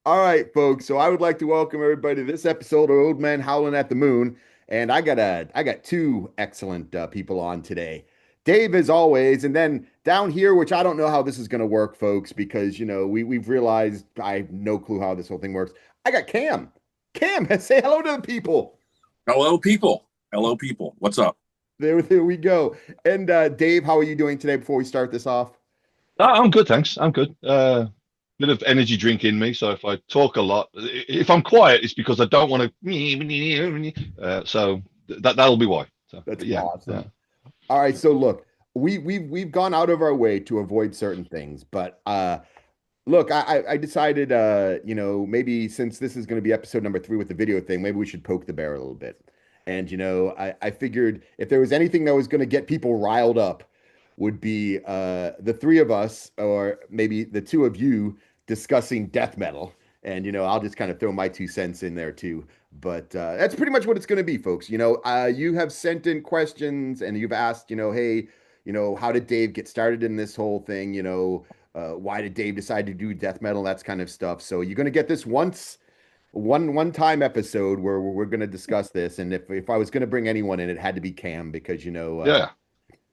All right, folks. So I would like to welcome everybody to this episode of Old Man Howlin' at the Moon. And I got two excellent people on today. Dave, as always, and then down here, which I don't know how this is going to work, folks, because we've realized I have no clue how this whole thing works. I got Cam. Cam, say hello to the people. Hello, people. Hello, people. What's up? There we go. And Dave, how are you doing today? Before we start this off. I'm good, thanks. I'm good. Bit of energy drink in me, so if I talk a lot, if I'm quiet, it's because I don't want to. So that'll be why. So, That's but yeah, awesome. All right, so look, we've gone out of our way to avoid certain things, but look, I decided maybe since this is going to be episode number 3 with the video thing, maybe we should poke the bear a little bit. And I figured if there was anything that was going to get people riled up, would be the three of us, or maybe the two of you discussing death metal. And I'll just kind of throw my 2 cents in there too. But that's pretty much what it's going to be, folks. You have sent in questions and you've asked, hey, how did Dave get started in this whole thing? Why did Dave decide to do death metal? That's kind of stuff. So you're going to get this one time episode where we're going to discuss this. And if I was going to bring anyone in, it had to be Cam because yeah.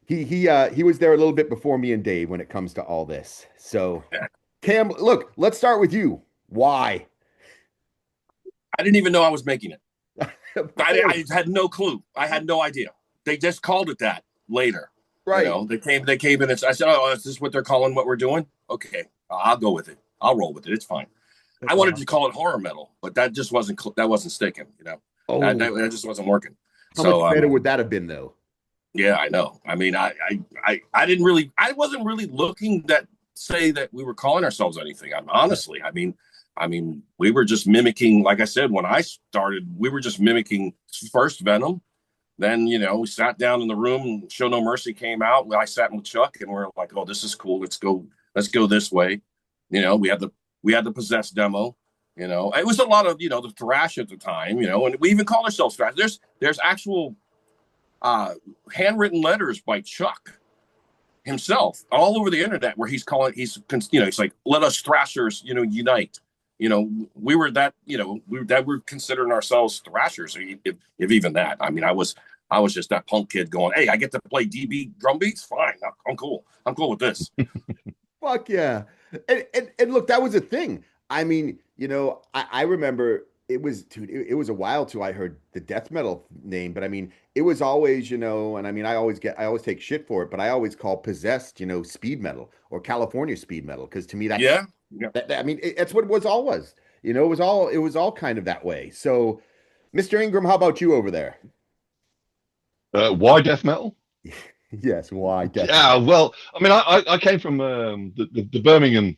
he was there a little bit before me and Dave when it comes to all this. So Cam, look, let's start with you. Why? I didn't even know I was making it. Of I course. had no clue. I had no idea. They just called it that later. Right. They came in and I said, "Oh, is this what they're calling what we're doing?" Okay, I'll go with it. I'll roll with it. It's fine. I That's wanted to awesome. call it horror metal, but that just wasn't that wasn't sticking. That Oh, just wasn't working. how much So better would that have been though? yeah, I know. I mean, I wasn't really looking that say that we were calling ourselves anything. Honestly, I mean, we were just mimicking. Like I said, when I started, we were just mimicking first Venom. Then we sat down in the room. Show No Mercy came out. I sat with Chuck, and we're like, "Oh, this is cool. Let's go this way." We had the Possessed demo. It was a lot of the thrash at the time. And we even called ourselves thrash. There's actual handwritten letters by Chuck himself all over the internet where he's like, let us thrashers unite. We were that we're considering ourselves thrashers, if even that. I mean, I was just that punk kid going, hey, I get to play DB drum beats, fine, I'm cool with this. Fuck yeah. And look, that was a thing. I mean, I remember it was, dude, it was a while till I heard the death metal name, but I mean, it was always, and I mean, I always take shit for it, but I always call Possessed, speed metal or California speed metal. Cause to me, Yeah, yeah. I mean, that's what it was always, it was all kind of that way. So, Mr. Ingram, how about you over there? Why death metal? Yes, why death Yeah, metal? well, I mean, I came from the Birmingham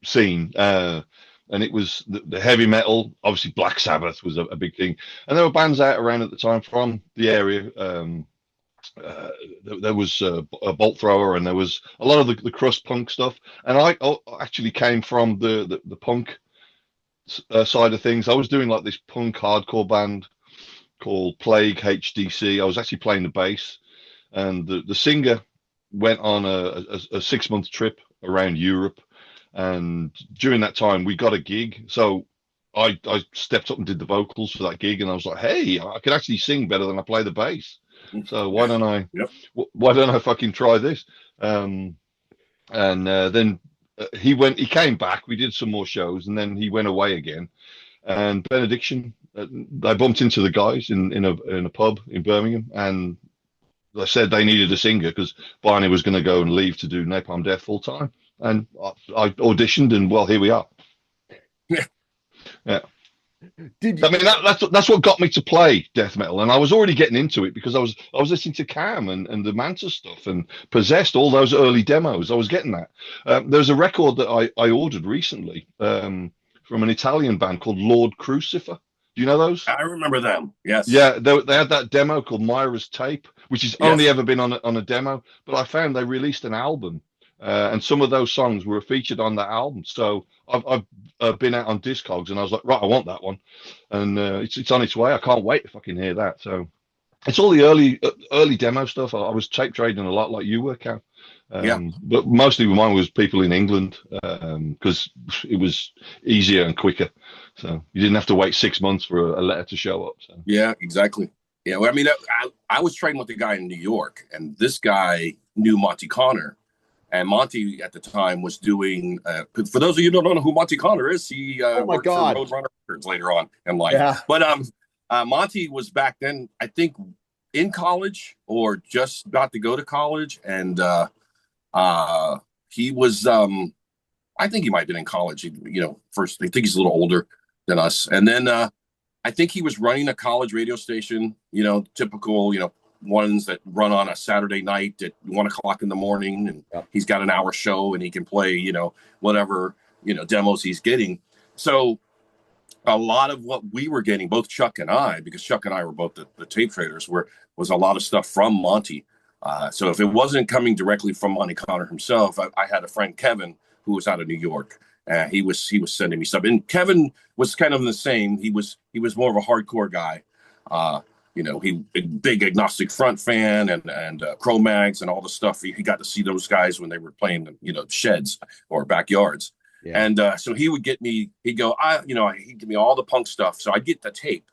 scene, and it was the heavy metal. Obviously, Black Sabbath was a big thing, and there were bands out around at the time from the area. There was a Bolt Thrower, and there was a lot of the crust punk stuff. And I actually came from the punk side of things. I was doing like this punk hardcore band called Plague HDC. I was actually playing the bass, and the singer went on a 6 month trip around Europe. And during that time, we got a gig. So I stepped up and did the vocals for that gig, and I was like, hey, I could actually sing better than I play the bass. So why Yeah. don't I Yep. why don't I fucking try this? And then he came back. We did some more shows, and then he went away again. And Benediction, I bumped into the guys in a pub in Birmingham, and they said they needed a singer because Barney was going to go and leave to do Napalm Death full time. And I auditioned, and well, here we are. Yeah. Did I you? mean that's what got me to play death metal, and I was already getting into it because I was listening to Cam and the Manta stuff and Possessed, all those early demos. I was getting that. There's a record that I ordered recently from an Italian band called Lord Crucifer. Do you know those? I remember them. Yes. Yeah, they had that demo called Myra's Tape, which has only Yes. ever been on a demo. But I found they released an album, and some of those songs were featured on that album. So I've been out on Discogs, and I was like, right, I want that one, and it's on its way. I can't wait if I can hear that. So It's all the early demo stuff. I was tape trading a lot, like you were, Cam. Yeah. But mostly mine was people in England because it was easier and quicker. So you didn't have to wait 6 months for a letter to show up. So. Yeah, exactly. Yeah, well, I mean, I was trading with a guy in New York, and this guy knew Monty Connor. And Monty at the time was doing, for those of you who don't know who Monty Connor is, he Oh my worked for God. Roadrunner Records later on in life. Yeah. But Monty was back then, I think, in college or just about to go to college. And he was, I think he might have been in college, first, I think he's a little older than us. And then I think he was running a college radio station, typical, ones that run on a Saturday night at 1 o'clock in the morning, and Yep. he's got an hour show and he can play, whatever, demos he's getting. So a lot of what we were getting, both Chuck and I, because Chuck and I were both the tape traders, was a lot of stuff from Monty. So if it wasn't coming directly from Monty Connor himself, I had a friend, Kevin, who was out of New York. He was sending me stuff, and Kevin was kind of the same. He was more of a hardcore guy. He a big Agnostic Front fan and Cro-Mags and all the stuff. He got to see those guys when they were playing, sheds or backyards. Yeah. And so he would get me. He'd go, he'd give me all the punk stuff. So I'd get the tape,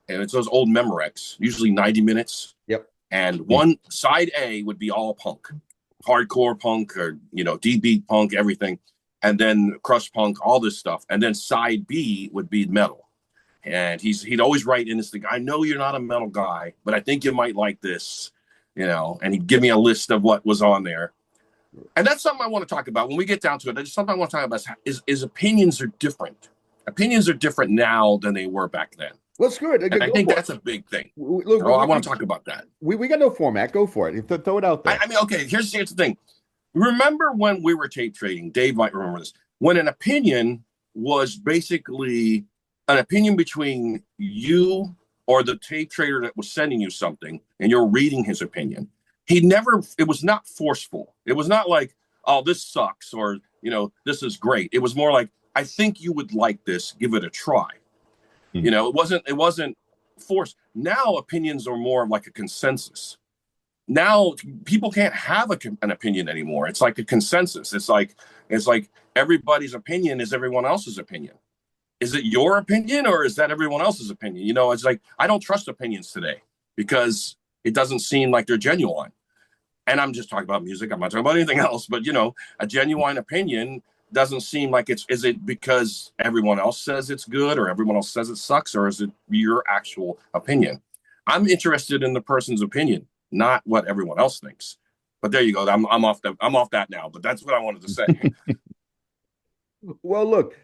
and it's those old Memorex, usually 90 minutes. Yep. And one side A would be all punk, hardcore punk, or D-beat punk, everything. And then crust punk, all this stuff. And then side B would be metal. And he'd always write in this thing, I know you're not a metal guy, but I think you might like this, and he'd give me a list of what was on there. And that's something I want to talk about when we get down to it. That's something I want to talk about is opinions are different. Opinions are different now than they were back then. Well, it's good. I think that's a big thing. Look, I want to talk about that. We got no format. Go for it. Throw it out there. I mean, okay, here's the thing. Remember when we were tape trading, Dave might remember this, when an opinion was basically an opinion between you or the tape trader that was sending you something, and you're reading his opinion. It was not forceful. It was not like, oh, this sucks, or, this is great. It was more like, I think you would like this, give it a try. It wasn't forced. Now opinions are more like a consensus. Now people can't have an opinion anymore. It's like a consensus. It's like everybody's opinion is everyone else's opinion. Is it your opinion or is that everyone else's opinion? It's like, I don't trust opinions today because it doesn't seem like they're genuine. And I'm just talking about music. I'm not talking about anything else, but a genuine opinion doesn't seem like is it because everyone else says it's good or everyone else says it sucks, or is it your actual opinion? I'm interested in the person's opinion, not what everyone else thinks. But there you go. I'm off that now, but that's what I wanted to say. Well, look,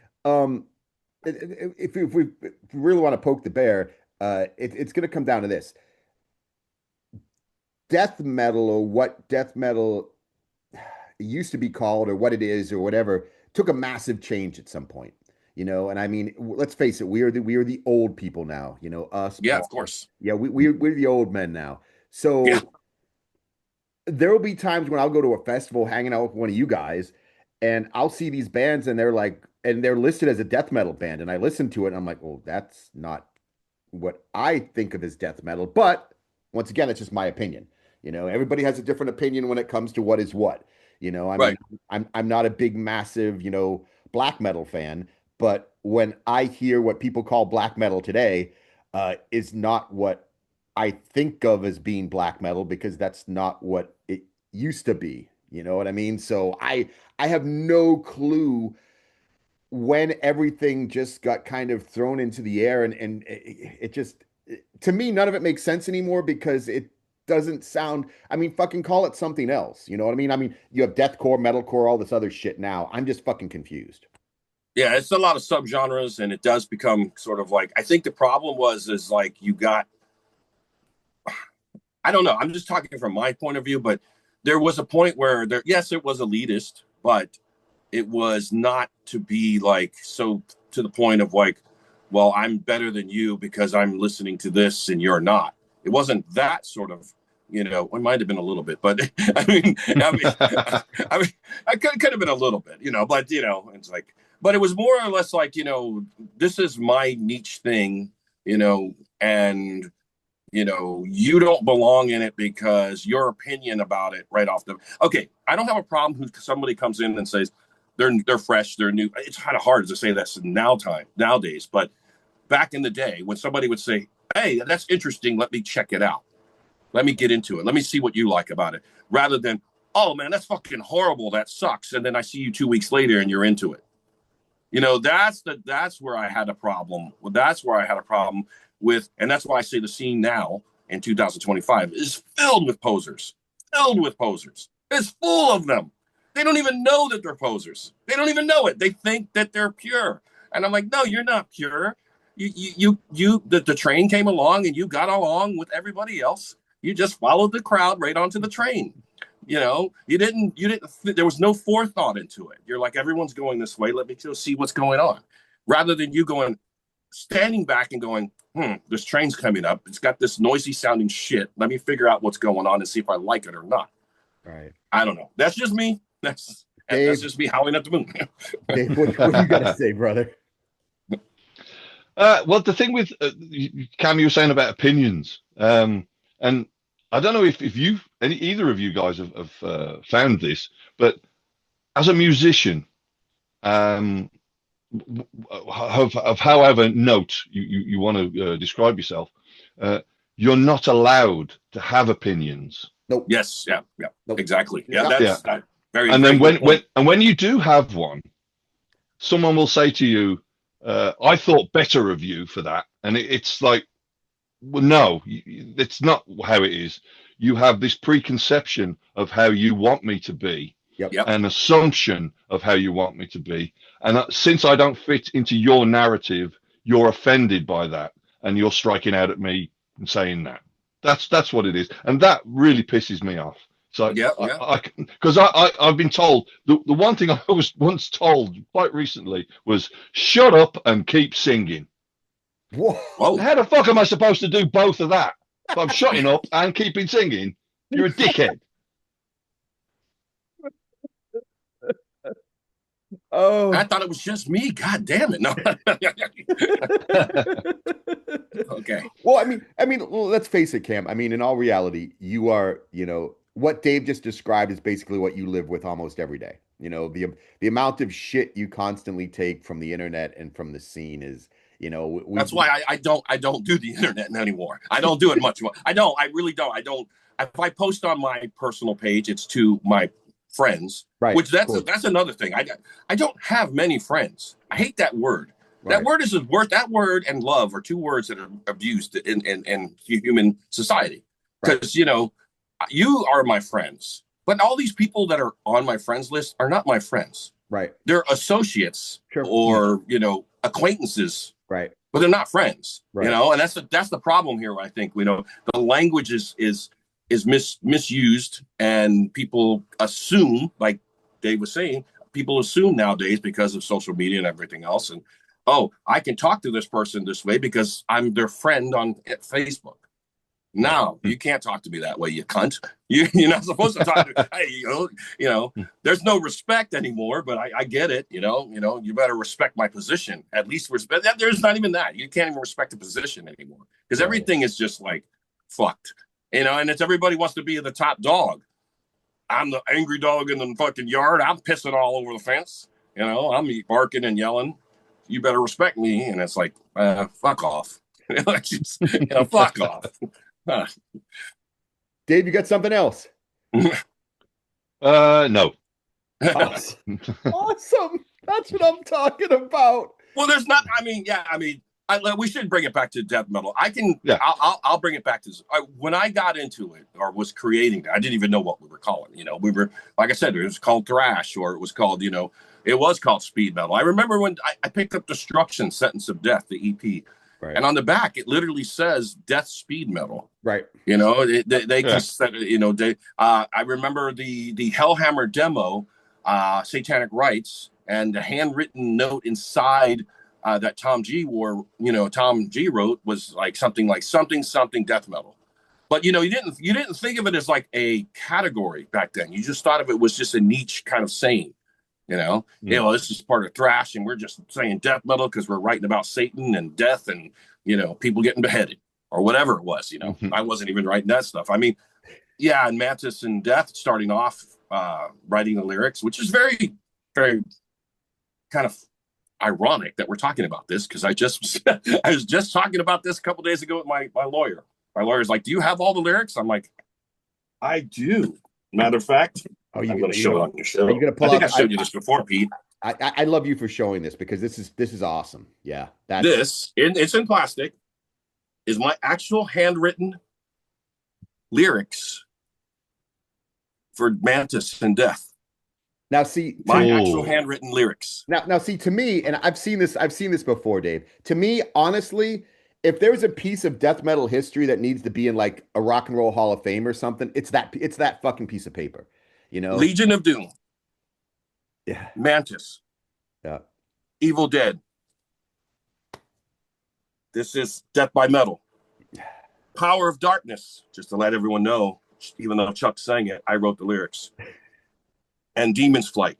if we really want to poke the bear, it's going to come down to this. Death metal, or what death metal used to be called, or what it is, or whatever, took a massive change at some point. And I mean, let's face it, we are the old people now, us. Yeah, of course. Yeah, we're the old men now. So yeah. There will be times when I'll go to a festival hanging out with one of you guys, and I'll see these bands and they're listed as a death metal band. And I listen to it and I'm like, well, that's not what I think of as death metal. But once again, it's just my opinion. Everybody has a different opinion when it comes to what is what. Right. I'm not a big, massive, black metal fan, but when I hear what people call black metal today, is not what I think of as being black metal, because that's not what it used to be. You know what I mean? So I have no clue when everything just got kind of thrown into the air, and it just, to me, none of it makes sense anymore, because it doesn't sound, I mean, fucking call it something else. You know what I mean? I mean, you have deathcore, metalcore, all this other shit now. I'm just fucking confused. Yeah, it's a lot of subgenres, and it does become sort of like, I think the problem is like you got, I don't know, I'm just talking from my point of view, but there was a point where yes, it was elitist, but it was not to be like, so to the point of like, well, I'm better than you because I'm listening to this and you're not. It wasn't that sort of, it might have been a little bit, but I mean, I could have been a little bit, but, it's like, but it was more or less like, this is my niche thing, and you know, you don't belong in it because your opinion about it right off the. Okay, I don't have a problem who somebody comes in and says they're fresh, they're new. It's kind of hard to say that's nowadays, but back in the day when somebody would say, "Hey, that's interesting. Let me check it out. Let me get into it. Let me see what you like about it," rather than, "Oh man, that's fucking horrible. That sucks." And then I see you 2 weeks later and you're into it. You know, that's where I had a problem. Well, that's where I had a problem with, and that's why I say the scene now in 2025 is filled with posers. Filled with posers. It's full of them. They don't even know that they're posers. They don't even know it. They think that they're pure. And I'm like, no, you're not pure. The train came along and you got along with everybody else. You just followed the crowd right onto the train. You know, you didn't, there was no forethought into it. You're like, everyone's going this way. Let me go see what's going on. Rather than you standing back and going, this train's coming up. It's got this noisy sounding shit. Let me figure out what's going on and see if I like it or not. Right. I don't know. That's just me. That's just me howling at the moon. Dave, what you got to say, brother? Well, the thing with Cam, you were saying about opinions, and I don't know if either of you guys have found this, but as a musician, of however note you want to describe yourself, you're not allowed to have opinions. Nope. Yes. Yeah. Nope. Exactly. Yeah. That's very. And very then when you do have one, someone will say to you, "I thought better of you for that," and it's like, well, no, it's not how it is. You have this preconception of how you want me to be, an assumption of how you want me to be. And since I don't fit into your narrative, you're offended by that. And you're striking out at me and saying that. That's what it is. And that really pisses me off. So, because I've been told, the one thing I was once told quite recently was, shut up and keep singing. Whoa. How the fuck am I supposed to do both of that? If I'm shutting up and keeping singing, you're a dickhead. Oh, I thought it was just me. God damn it! No. Okay. Well, I mean, let's face it, Cam. I mean, in all reality, you are, you know, what Dave just described is basically what you live with almost every day. You know, the amount of shit you constantly take from the internet and from the scene is, you know, that's why I don't do the internet anymore. I don't do it much more. I really don't. I don't. If I post on my personal page, it's to my friends, right? Which that's another thing. I don't have many friends. I hate that word. Right. That word is a word. That word and love are two words that are abused in human society. Because you know, you are my friends, but all these people that are on my friends list are not my friends. Right. They're associates or you know acquaintances. Right. But they're not friends. Right. You know, and that's the problem here. I think we know the language is misused, and people assume, like Dave was saying, people assume nowadays because of social media and everything else, and I can talk to this person this way because I'm their friend on Facebook. No, you can't talk to me that way, you cunt. You're not supposed to talk to hey, you know, there's no respect anymore, but I get it, you know, you better respect my position. At least respect that. There's not even that. You can't even respect the position anymore because everything is just like fucked. You know, and it's everybody wants to be the top dog. I'm the angry dog in the fucking yard. I'm pissing all over the fence. You know, I'm barking and yelling. You better respect me. And it's like, fuck off. Fuck off. Dave, you got something else? No. Awesome. That's what I'm talking about. Well, there's not. We should bring it back to death metal. I'll bring it back to when I got into it or was creating it. I didn't even know what we were calling. You know, we were, like I said, it was called thrash, or it was called, it was called speed metal. I remember when I picked up Destruction, Sentence of Death, the EP, and on the back it literally says Death Speed Metal. Right. You know, I remember the Hellhammer demo, Satanic Rites, and the handwritten note inside. That Tom G wrote was like something death metal, but you didn't think of it as like a category back then. You just thought of it was just a niche kind of saying, this is part of thrash, and we're just saying death metal because we're writing about Satan and death and people getting beheaded. or whatever it was. I wasn't even writing that stuff. I mean, yeah, and Mantis and Death starting off writing the lyrics, which is very, very kind of ironic that we're talking about this, because I was just talking about this a couple days ago with my lawyer. My lawyer's like, "Do you have all the lyrics?" I'm like, "I do." Matter of fact, I'm going to show it on your show. Are you going to pull I think up, I showed you this before, Pete. I love you for showing this, because this is awesome. Yeah, it's in plastic, is my actual handwritten lyrics for Mantis and Death. Now, see, my actual handwritten lyrics. Now, see, to me, and I've seen this before, Dave. To me, honestly, if there's a piece of death metal history that needs to be in like a Rock and Roll Hall of Fame or something, it's that fucking piece of paper. Legion of Doom. Yeah. Mantis. Yeah. Evil Dead. This is Death by Metal. Power of Darkness, just to let everyone know, even though Chuck sang it, I wrote the lyrics. And Demon's Flight.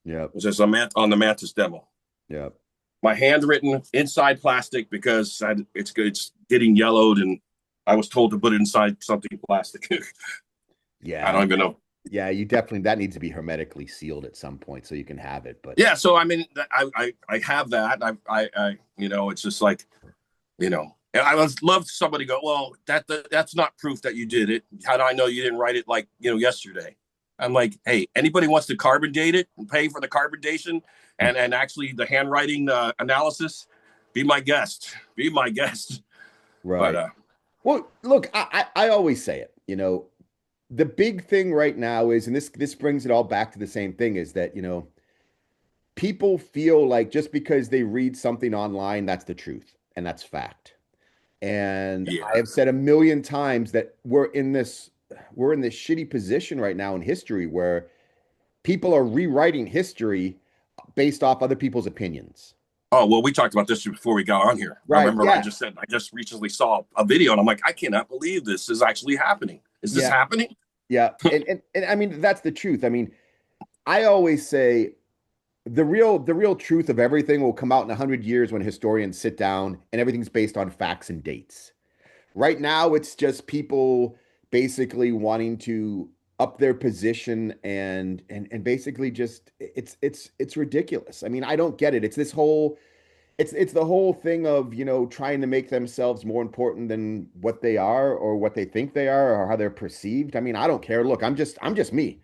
Yeah. Which is on the Mantis demo. Yeah. My handwritten inside plastic, because it's getting yellowed, and I was told to put it inside something plastic. Yeah. I don't even know. Yeah, that needs to be hermetically sealed at some point so you can have it. But yeah, so I mean, I have that. I it's just like, I would love somebody go, well, that's not proof that you did it. How do I know you didn't write it like yesterday? I'm like, hey, anybody wants to carbon date it and pay for the carbon datation and actually the handwriting analysis? Be my guest. Be my guest. Right. But, well, look, I always say it. The big thing right now is, and this brings it all back to the same thing, is that people feel like just because they read something online, that's the truth and that's fact. And yeah. I have said a million times that we're in this shitty position right now in history where people are rewriting history based off other people's opinions. Oh, well, we talked about this before we got on here. Right, I remember I just recently saw a video and I'm like, I cannot believe this is actually happening. Is this happening? Yeah. and I mean, that's the truth. I mean, I always say the real truth of everything will come out in 100 years when historians sit down and everything's based on facts and dates. Right now, it's just people basically wanting to up their position and basically just it's ridiculous. I mean, I don't get it. It's the whole thing of, trying to make themselves more important than what they are or what they think they are or how they're perceived. I mean, I don't care. Look, I'm just me.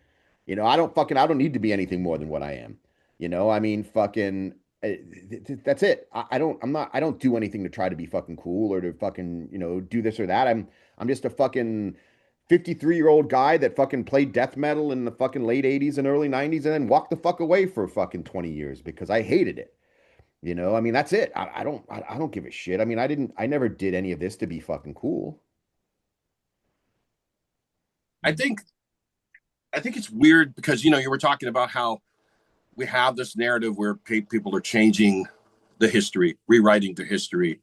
I don't need to be anything more than what I am. I mean, fucking that's it. I don't do anything to try to be fucking cool or to fucking, do this or that. I'm just a fucking 53-year-old guy that fucking played death metal in the fucking late 80s and early 90s and then walked the fuck away for fucking 20 years because I hated it. I mean, that's it. I don't give a shit. I mean, I never did any of this to be fucking cool. I think it's weird because, you were talking about how we have this narrative where people are changing the history, rewriting the history,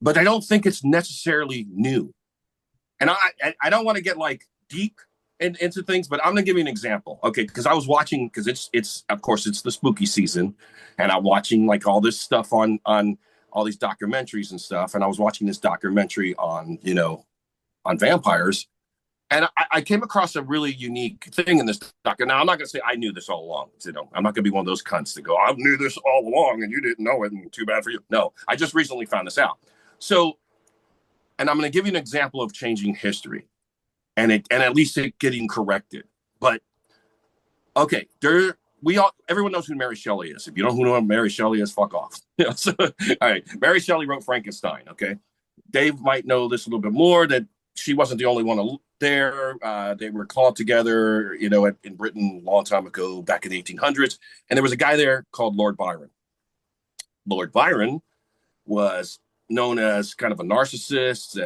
but I don't think it's necessarily new. And I don't want to get like deep into things, but I'm gonna give you an example, okay? Because I was watching, because it's of course it's the spooky season, and I'm watching like all this stuff on all these documentaries and stuff, and I was watching this documentary on vampires, and I came across a really unique thing in this doc. Now I'm not gonna say I knew this all along, I'm not gonna be one of those cunts that go, I knew this all along and you didn't know it, and too bad for you. No, I just recently found this out. So, and I'm gonna give you an example of changing history. And at least it getting corrected. But okay, everyone knows who Mary Shelley is. If you don't know who Mary Shelley is, fuck off. So, all right, Mary Shelley wrote Frankenstein. Okay, Dave might know this a little bit more, that she wasn't the only one there. They were called together, in Britain a long time ago, back in the 1800s, and there was a guy there called Lord Byron. Lord Byron was known as kind of a narcissist.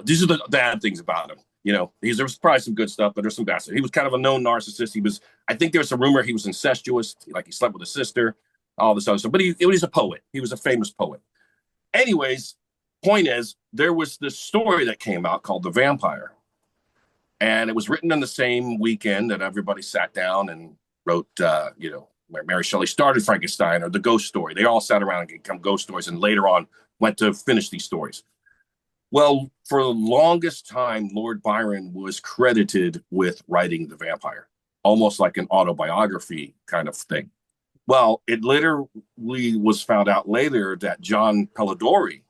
These are the bad things about him. There was probably some good stuff, but there's some bad stuff. He was kind of a known narcissist. I think there was some rumor he was incestuous, like he slept with his sister, all this other stuff. But he was a poet. He was a famous poet. Anyways, point is, there was this story that came out called The Vampire. And it was written in the same weekend that everybody sat down and wrote, where Mary Shelley started Frankenstein, or the ghost story. They all sat around and become ghost stories, and later on went to finish these stories. Well, for the longest time, Lord Byron was credited with writing The Vampire, almost like an autobiography kind of thing. Well, it literally was found out later that John Pelladori,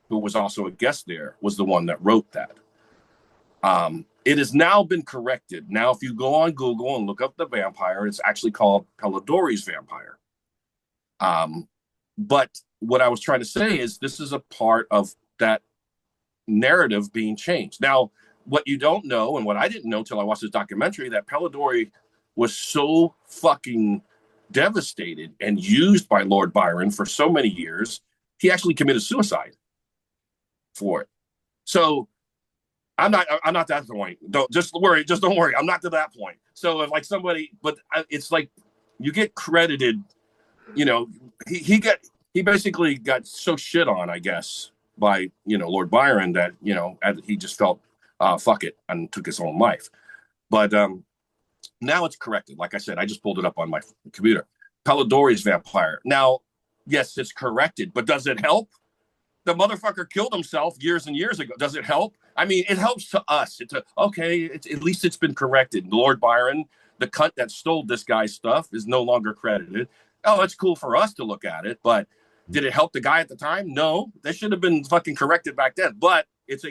who was also a guest there, was the one that wrote that. It has now been corrected. Now, if you go on Google and look up The Vampire, it's actually called Pelladori's Vampire. But what I was trying to say is this is a part of that narrative being changed. Now, what you don't know, and what I didn't know till I watched this documentary, that Pelladori was so fucking devastated and used by Lord Byron for so many years, he actually committed suicide for it. So I'm not that point. Don't worry. I'm not to that point. So if like somebody, but it's like you get credited, you know, he basically got so shit on, I guess, by, you know, Lord Byron that, you know, he just felt, fuck it, and took his own life. But now it's corrected. Like I said, I just pulled it up on my computer. Pelladori's Vampire. Now, yes, it's corrected, but does it help? The motherfucker killed himself years and years ago. Does it help? I mean, it helps to us. At least it's been corrected. Lord Byron, the cunt that stole this guy's stuff, is no longer credited. Oh, it's cool for us to look at it, but did it help the guy at the time? No, that should have been fucking corrected back then. But it's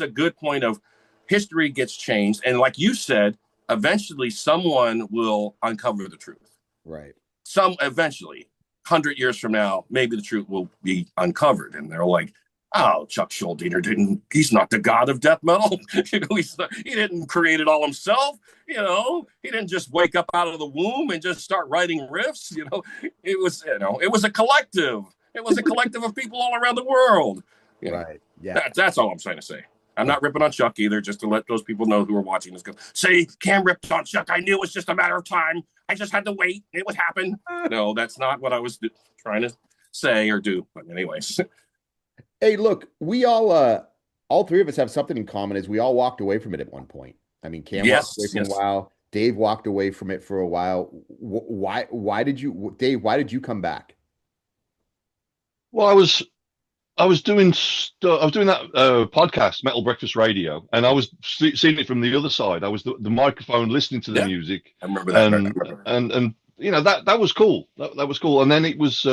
a good point of history gets changed. And like you said, eventually someone will uncover the truth. Right. Eventually, 100 years from now, maybe the truth will be uncovered. And they're like, oh, Chuck Schuldiner he's not the god of death metal. You know, he didn't create it all himself. You know, he didn't just wake up out of the womb and just start writing riffs. You know, it was a collective. It was a collective of people all around the world. You know? Right. Yeah. That's all I'm trying to say. I'm not ripping on Chuck either, just to let those people know who are watching this go, say, Cam ripped on Chuck. I knew it was just a matter of time. I just had to wait. It would happen. No, that's not what I was trying to say or do. But anyways. Hey, look, we all three of us have something in common is we all walked away from it at one point. I mean, Cam walked away for a while. Dave walked away from it for a while. Why did you, Dave, why did you come back? Well, I was doing that podcast, Metal Breakfast Radio, and I was seeing it from the other side. I was the microphone, listening to the music. I remember that. And you know that was cool. That was cool. And then it was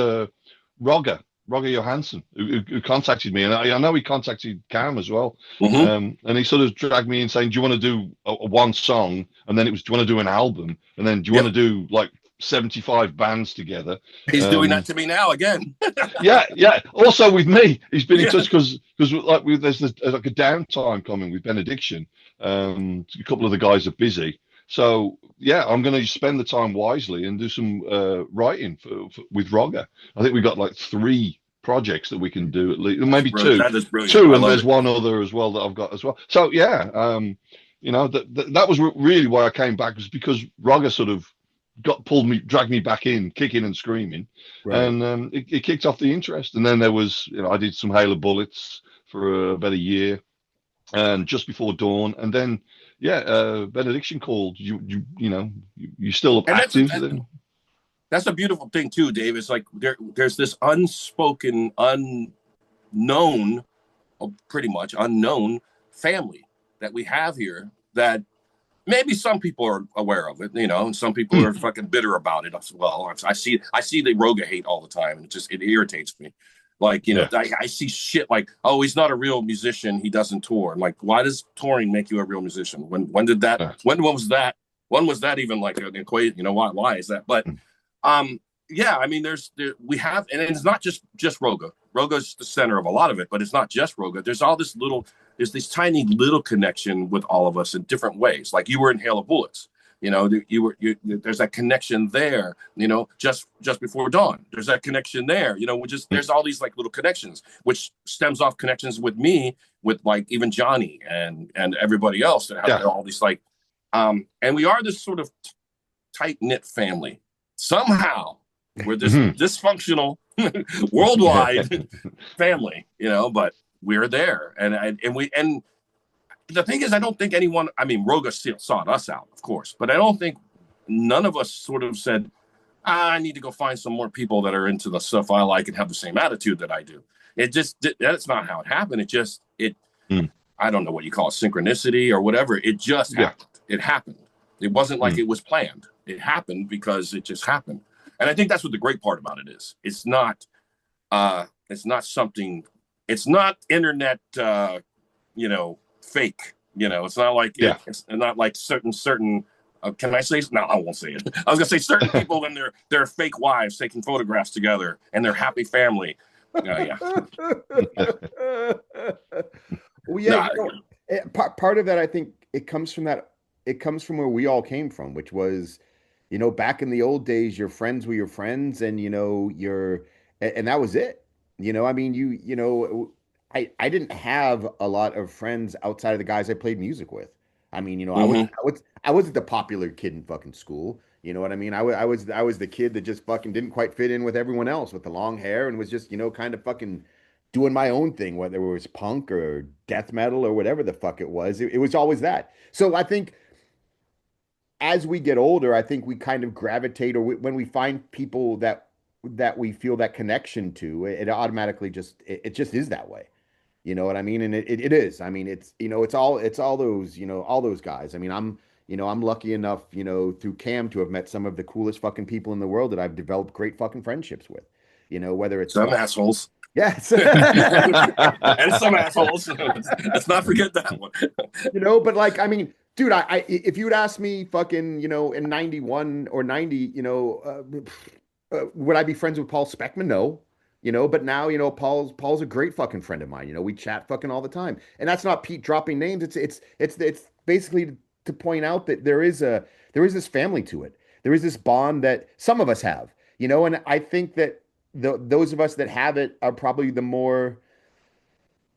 Roger Johansson who contacted me, and I know he contacted Cam as well. Mm-hmm. And he sort of dragged me in, saying, "Do you want to do a one song?" And then it was, "Do you want to do an album?" And then, "Do you want to do like 75 bands together?" He's doing that to me now again. yeah. Also with me, he's been in touch because like there's like a downtime coming with Benediction. A couple of the guys are busy, so yeah, I'm going to spend the time wisely and do some writing with Roger. I think we got like 3 projects that we can do at least, maybe 2. That is brilliant. 2, and there's one other as well that I've got as well. So yeah, you know that was really why I came back, was because Roger sort of dragged me back in, kicking and screaming, right. And it kicked off the interest. And then there was, you know, I did some Hail of Bullets for about a year, and Just Before Dawn, and then Benediction called. You still active. That's a beautiful thing too, Dave. It's like there's this unspoken, unknown, pretty much unknown family that we have here that maybe some people are aware of it, you know, and some people are fucking bitter about it as well. I see the Roga hate all the time, and it irritates me. Like, you know, I see shit like, oh, he's not a real musician, he doesn't tour. I'm like, why does touring make you a real musician? When did that? When was that? When was that even like an equation? You know, why is that? But yeah, I mean, we have, and it's not just Roga. Roga's the center of a lot of it, but it's not just Roga. There's this tiny little connection with all of us in different ways. Like you were in Hail of Bullets, you know, there's that connection there, you know, just before dawn, there's that connection there, you know, there's all these like little connections, which stems off connections with me, with like even Johnny and everybody else that have all these like, and we are this sort of tight knit family. Somehow we're this dysfunctional worldwide family, you know, but we're there. And the thing is, I don't think anyone, I mean, Roga sought us out, of course, but I don't think none of us sort of said, I need to go find some more people that are into the stuff I like and have the same attitude that I do. That's not how it happened. Mm. I don't know what you call it, synchronicity or whatever. It just happened. It happened. It wasn't like it was planned. It happened because it just happened. And I think that's what the great part about it is. It's not something, it's not internet, fake. It's not like it's not like certain. Can I say? No, I won't say it. I was gonna say certain people and their fake wives taking photographs together and their happy family. Yeah. Well, yeah. Part of that, I think, it comes from that. It comes from where we all came from, which was, back in the old days, your friends were your friends, and and that was it. I mean, I didn't have a lot of friends outside of the guys I played music with. I mean, I wasn't the popular kid in fucking school. You know what I mean? I was the kid that just fucking didn't quite fit in with everyone else with the long hair and was just, kind of fucking doing my own thing, whether it was punk or death metal or whatever the fuck it was. It was always that. So I think as we get older, I think we kind of gravitate, or when we find people that we feel that connection to, it automatically it just is that way. You know what I mean? And it is. I mean, it's all those guys. I mean, I'm lucky enough, through Cam to have met some of the coolest fucking people in the world that I've developed great fucking friendships with. Whether it's some assholes. Yes. And some assholes. Let's not forget that one. But like, I mean, dude, I if you would ask me fucking, in 91 or 90, would I be friends with Paul Speckman? No. But now, Paul's a great fucking friend of mine. We chat fucking all the time. And that's not Pete dropping names. It's basically to point out that there is this family to it. There is this bond that some of us have, and I think that those of us that have it are probably the more,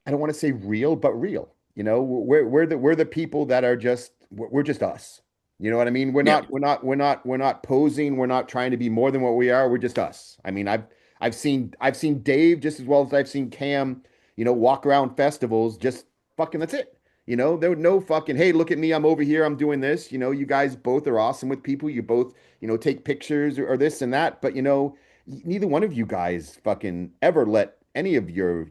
I don't want to say real, but real. We're the people that are we're just us. You know what I mean? We're not posing. We're not trying to be more than what we are. We're just us. I mean, I've seen Dave just as well as I've seen Cam, walk around festivals, just fucking, that's it. There was no fucking, hey, look at me, I'm over here, I'm doing this. You guys both are awesome with people. You both, take pictures or this and that. But, neither one of you guys fucking ever let any of your,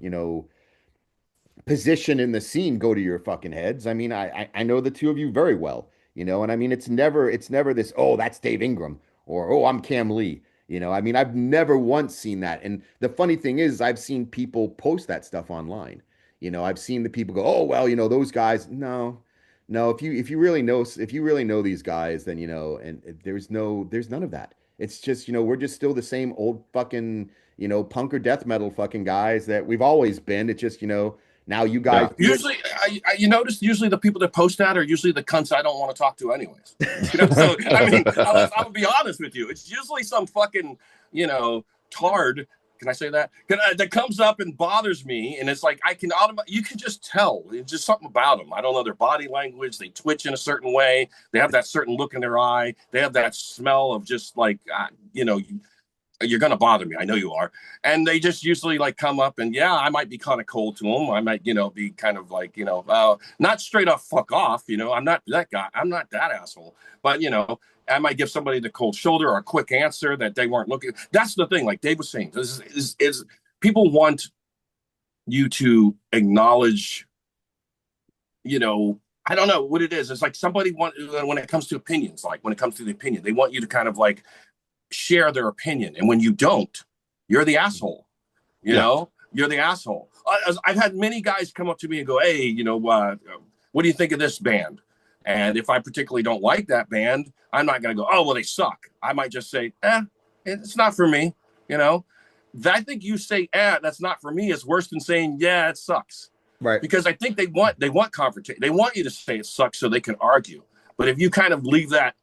position in the scene go to your fucking heads. I mean, I know the two of you very well, and I mean, it's never this, oh, that's Dave Ingram, or, oh, I'm Kam Lee. I mean, I've never once seen that. And the funny thing is, I've seen people post that stuff online. I've seen the people go, oh, well, those guys. No. If you really know these guys, then, and there's none of that. It's just, we're just still the same old fucking, punk or death metal fucking guys that we've always been. It's just, now you guys. Yeah. Usually, you notice, usually the people that post that are usually the cunts I don't want to talk to anyways. So, I mean, I'll be honest with you. It's usually some fucking, tard. Can I say that? That comes up and bothers me, and it's like you can just tell. It's just something about them. I don't know their body language. They twitch in a certain way. They have that certain look in their eye. They have that smell of just like, you're gonna bother me. I know you are. And they just usually like come up and I might be kind of cold to them. I might, be kind of like, not straight up fuck off. I'm not that guy. I'm not that asshole. But I might give somebody the cold shoulder or a quick answer that they weren't looking. That's the thing. Like Dave was saying, this is people want you to acknowledge, I don't know what it is. It's like when it comes to opinions, like when it comes to the opinion, they want you to kind of like share their opinion. And when you don't, you're the asshole, you're the asshole. I've had many guys come up to me and go, hey, what do you think of this band? And if I particularly don't like that band, I'm not going to go, oh, well, they suck. I might just say, it's not for me. I think you say, that's not for me is worse than saying, yeah, it sucks. Right. Because I think they want confrontation. They want you to say it sucks so they can argue. But if you kind of leave that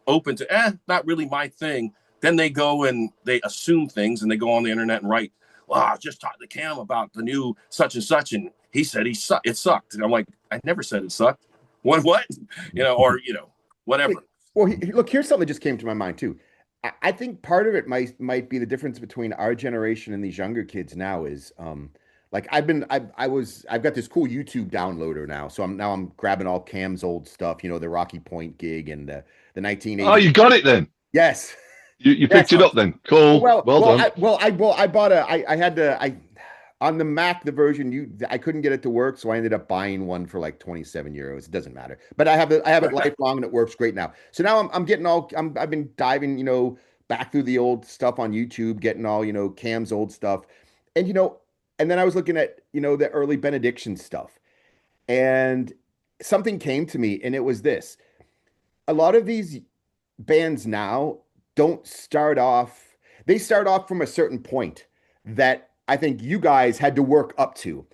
open to, not really my thing, then they go and they assume things and they go on the internet and write, well, I just talked to Cam about the new such and such, and he said it sucked. And I'm like, I never said it sucked. What? Or whatever. Well, look, here's something that just came to my mind too. I think part of it might be the difference between our generation and these younger kids now is, like I've got this cool YouTube downloader now, so I'm grabbing all Cam's old stuff, the Rocky Point gig and the 1980s. Oh, you got it then? Yes. You picked it up then. Cool. Well done. I bought I had to On the Mac, the version I couldn't get it to work, so I ended up buying one for like 27 euros. It doesn't matter, but I have it lifelong and it works great now. So now I'm getting I've been diving, back through the old stuff on YouTube, getting all, Cam's old stuff, and and then I was looking at, the early benediction stuff, and something came to me, and it was this: a lot of these bands now don't start off, they start off from a certain point that I think you guys had to work up to.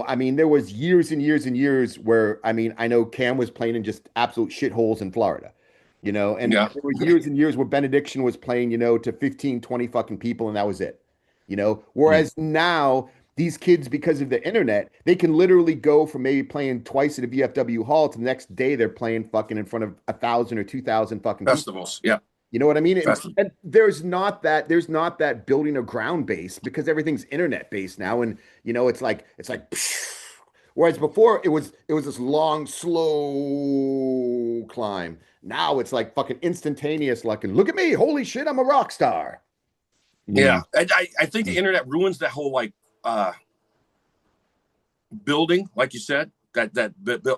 I mean, there was years and years and years where, I mean, I know Cam was playing in just absolute shitholes in Florida, and Yeah. there were years and years where Benediction was playing, to 15, 20 fucking people, and that was it. Mm. Whereas now these kids, because of the internet, they can literally go from maybe playing twice at a VFW hall to the next day they're playing fucking in front of 1,000 or 2,000 fucking people. Festivals. Yeah. You know what I mean? Festivals. And there's not that building a ground base because everything's internet based now, and it's like whereas before it was this long, slow climb. Now it's like fucking instantaneous, like, and look at me, holy shit, I'm a rock star. Yeah. I think the internet ruins that whole like building, like you said, that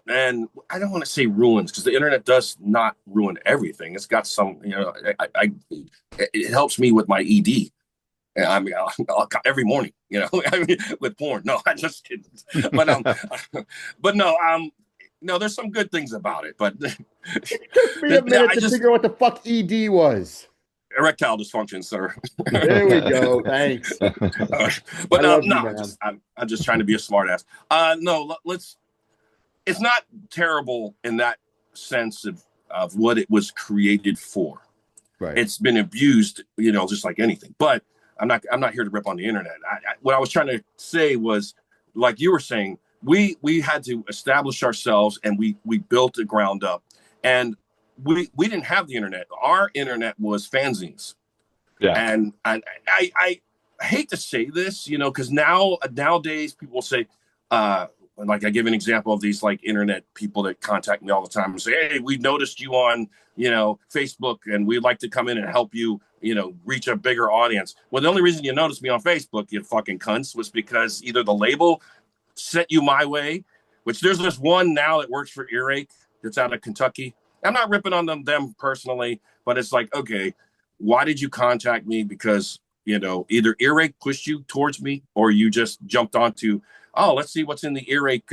and I don't want to say ruins because the internet does not ruin everything. It's got some, it helps me with my ED. I mean, every morning, I mean, with porn. No, I'm just kidding. But no, there's some good things about it. But It took me a minute to figure out what the fuck ED was. Erectile dysfunction, sir. There we go. Thanks. But I'm just trying to be a smart ass. No, it's not terrible in that sense of what it was created for. Right. It's been abused, just like anything. But I'm not here to rip on the internet. What I was trying to say was, like you were saying, we had to establish ourselves, and we built the ground up, and we didn't have the internet. Our internet was fanzines. Yeah. And I hate to say this, because nowadays people say, like I give an example of these like internet people that contact me all the time and say, hey, we noticed you on, Facebook, and we'd like to come in and help you, reach a bigger audience. Well, the only reason you noticed me on Facebook, you fucking cunts, was because either the label sent you my way, which there's this one now that works for Earache that's out of Kentucky. I'm not ripping on them personally, but it's like, okay, why did you contact me? Because, either Earache pushed you towards me, or you just jumped onto, oh, let's see what's in the Earache,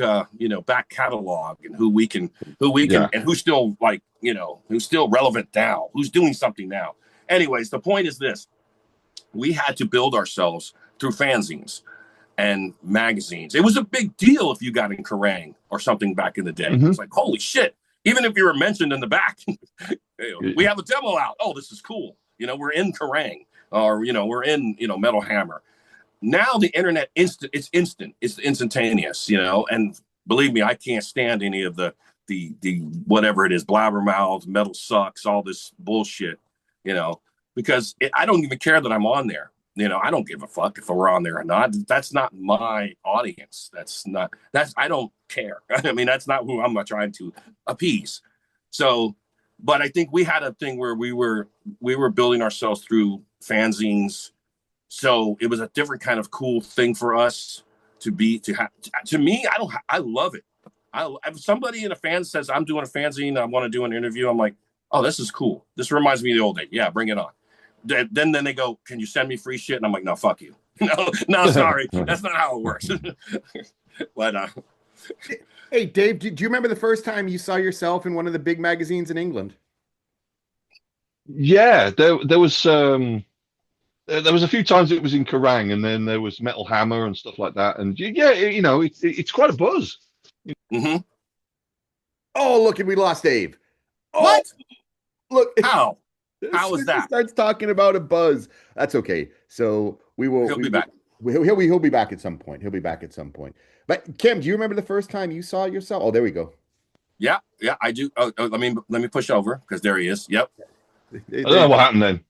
back catalog, and who we can, and who's still like, who's still relevant now, who's doing something now. Anyways, the point is this: we had to build ourselves through fanzines and magazines. It was a big deal if you got in Kerrang or something back in the day. Mm-hmm. It's like, holy shit. Even if you were mentioned in the back, we have a demo out. Oh, this is cool. We're in Kerrang, or, we're in, Metal Hammer. Now the internet, it's instant. It's instantaneous, and believe me, I can't stand any of the whatever it is, blabbermouth, metal sucks, all this bullshit, because I don't even care that I'm on there. I don't give a fuck if we're on there or not. That's not my audience. I don't care. I mean, that's not who I'm trying to appease. So, but I think we had a thing where we were building ourselves through fanzines. So it was a different kind of cool thing for us to me. I love it. If somebody in a fan says, I'm doing a fanzine, I want to do an interview, I'm like, oh, this is cool. This reminds me of the old days. Yeah, bring it on. Then they go, can you send me free shit? And I'm like, no, fuck you. No, sorry. That's not how it works. But hey, Dave, do you remember the first time you saw yourself in one of the big magazines in England? Yeah, there was a few times it was in Kerrang, and then there was Metal Hammer and stuff like that. And yeah, it's quite a buzz. Mm-hmm. Oh, look, and we lost Dave. Oh, what? Look, how? How is that? He starts talking about a buzz. That's okay. So He'll be back. He'll be back at some point. He'll be back at some point. But Kim, do you remember the first time you saw yourself? Oh, there we go. Yeah, I do. Oh, let me push over because there he is. Yep. I don't know what happened then.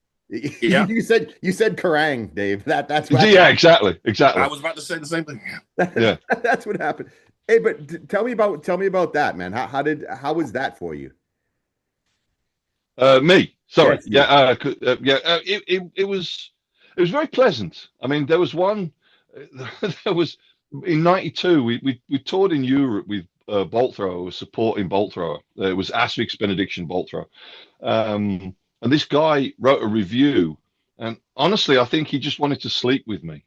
Yeah. you said Kerrang, Dave. That's what yeah, exactly. I was about to say the same thing. Yeah. That's what happened. Hey, but tell me about that, man. How was that for you? Me. Sorry. Yes, It was very pleasant. I mean, there was one there was in '92 we toured in Europe with Bolt Thrower, was supporting Bolt Thrower. It was Asphyx Benediction Bolt Thrower, and this guy wrote a review, and honestly, I think he just wanted to sleep with me.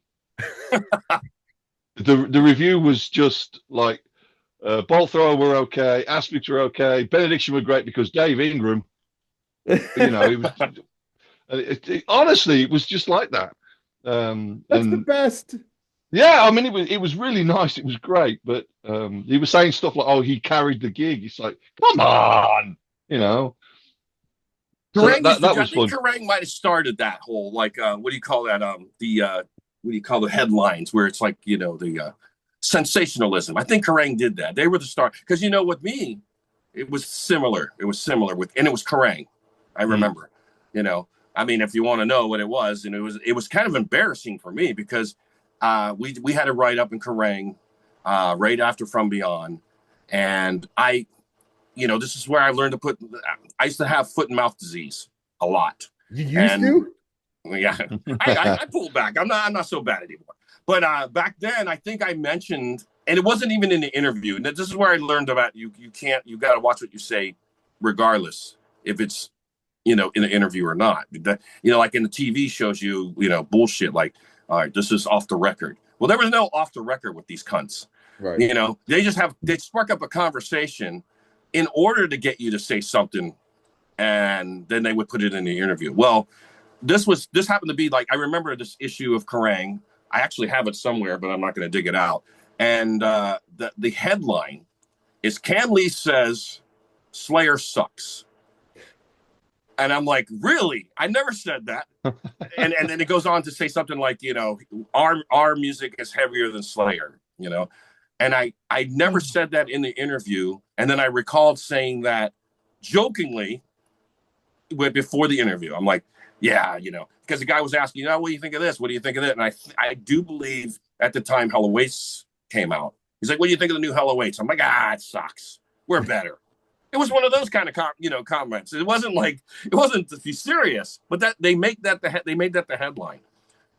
The review was just like Bolt Thrower were okay, Asphyx were okay, Benediction were great because Dave Ingram, it was honestly it was just like that. That's the best. Yeah, I mean it was really nice. It was great, but he was saying stuff like, "Oh, he carried the gig." It's like, come on, you know. So Kerrang! that I was think fun. Kerrang! Might have started that whole like what do you call that? What do you call the headlines where it's like the sensationalism. I think Kerrang! Did that. They were the start because with me, it was similar. It was similar and it was Kerrang! I remember. I mean, if you want to know what it was, and it was kind of embarrassing for me because we had to write up in Kerrang! Right after From Beyond, and this is where I learned to I used to have foot and mouth disease a lot. You used to? Yeah, I pulled back. I'm not so bad anymore. But back then, I think I mentioned, and it wasn't even in the interview. And this is where I learned about you got to watch what you say, regardless if it's in the interview or not. Like in the TV shows you bullshit like, all right, this is off the record. Well, there was no off the record with these cunts. Right. They spark up a conversation in order to get you to say something, and then they would put it in the interview. Well, this happened to be like, I remember this issue of Kerrang! I actually have it somewhere, but I'm not going to dig it out. And the headline is Kam Lee says Slayer sucks. And I'm like, really? I never said that. and then it goes on to say something like, our music is heavier than Slayer, And I never said that in the interview. And then I recalled saying that jokingly before the interview. I'm like, yeah, because the guy was asking, what do you think of this? What do you think of that? And I do believe at the time Hell Awaits came out. He's like, what do you think of the new Hell Awaits? I'm like, it sucks. We're better. It was one of those kind of comments. It wasn't to be serious, but that they made that the headline.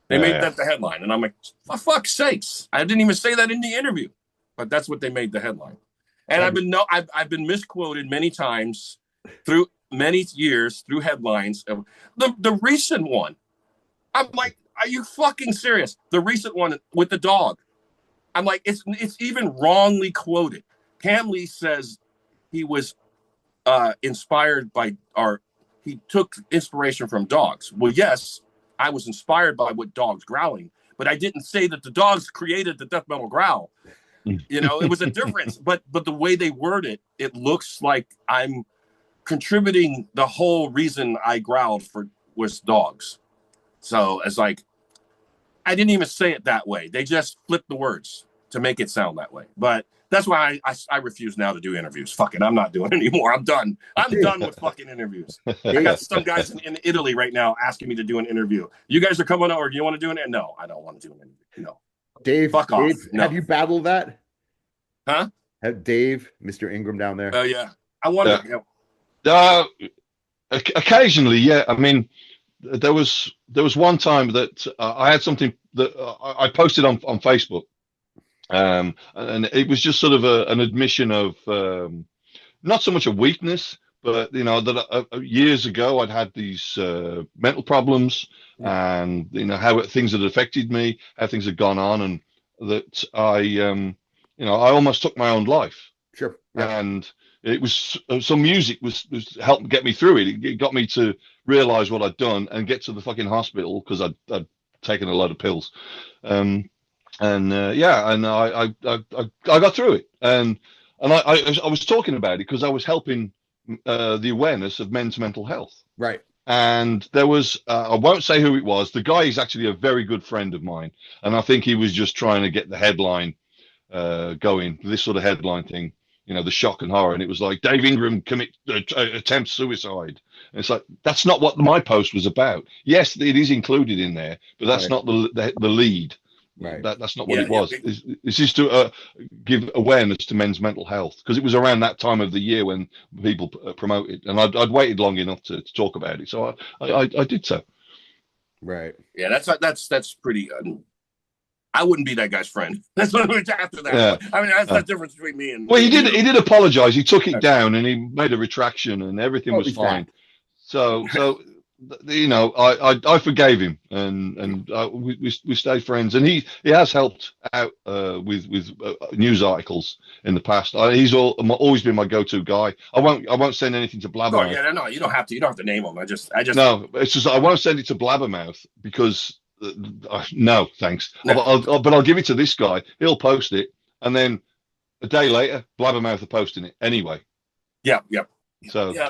They made that the headline, and I'm like, for fuck's sakes! I didn't even say that in the interview, but that's what they made the headline. And I've been misquoted many times through many years through headlines. The recent one, I'm like, are you fucking serious? The recent one with the dog, I'm like, it's even wrongly quoted. Kam Lee says he was inspired by, or he took inspiration from dogs. Well, yes, I was inspired by what dogs growling, but I didn't say that the dogs created the death metal growl. It was a difference. But the way they word it, it looks like I'm contributing the whole reason I growled was dogs. So it's like, I didn't even say it that way. They just flipped the words to make it sound that way. But that's why I refuse now to do interviews. Fuck it, I'm not doing it anymore. I'm done. I'm done with fucking interviews. I got some guys in Italy right now asking me to do an interview. You guys are coming over. Do you want to do an interview? No, I don't want to do an interview. No. Dave, fuck off. No. Have you battled that? Huh? Have Dave, Mr. Ingram down there? Oh, yeah. I want to. Occasionally, yeah. I mean, there was one time that I had something that I posted on Facebook. And it was just sort of an admission of not so much a weakness, but that years ago I'd had these mental problems, and how things had affected me, how things had gone on, and that I almost took my own life. Sure. Yeah. And it was some music was helped get me through it. It got me to realize what I'd done and get to the fucking hospital because I'd taken a lot of pills. And I got through it, and I was talking about it because I was helping the awareness of men's mental health. Right. And there was I won't say who it was. The guy is actually a very good friend of mine, and I think he was just trying to get the headline going. This sort of headline thing, the shock and horror. And it was like, Dave Ingram attempts suicide. And it's like, that's not what my post was about. Yes, it is included in there, but that's not the lead. Right. That's not what it was. It's just to give awareness to men's mental health, because it was around that time of the year when people promoted, and I'd waited long enough to talk about it, so I did so. Right. Yeah, that's pretty. I wouldn't be that guy's friend. That's what it was after that. Yeah. I mean, that's the difference between me and. Well, he did apologize. He took it down and he made a retraction, and everything was fine. So you know, I forgave him, and we stayed friends, and he has helped out with news articles in the past. He's always been my go-to guy. I won't send anything to Blabbermouth. Oh yeah, no, you don't have to name him. I just no, it's just I won't send it to Blabbermouth because no, thanks. No. But I'll give it to this guy. He'll post it, and then a day later, Blabbermouth are posting it anyway. Yeah. So yeah.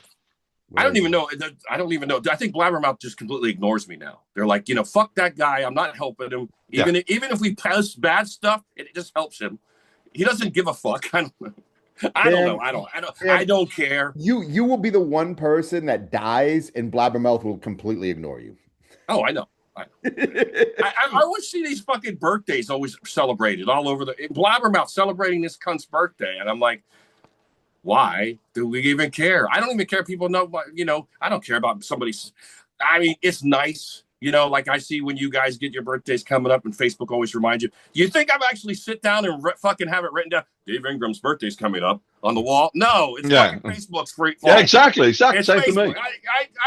I don't even know. I think Blabbermouth just completely ignores me now. They're like, fuck that guy. I'm not helping him. Even if we post bad stuff, it just helps him. He doesn't give a fuck. I don't know. I don't care. You will be the one person that dies, and Blabbermouth will completely ignore you. Oh, I know. I always see these fucking birthdays always celebrated all over Blabbermouth celebrating this cunt's birthday, and I'm like, why do we even care? I don't even care. People know, I don't care about somebody's. I mean, it's nice, like I see when you guys get your birthdays coming up and Facebook always reminds you. You think I've actually sit down and fucking have it written down? Dave Ingram's birthday's coming up on the wall. No, it's fucking Facebook's free. Yeah, exactly. Same Facebook. for me.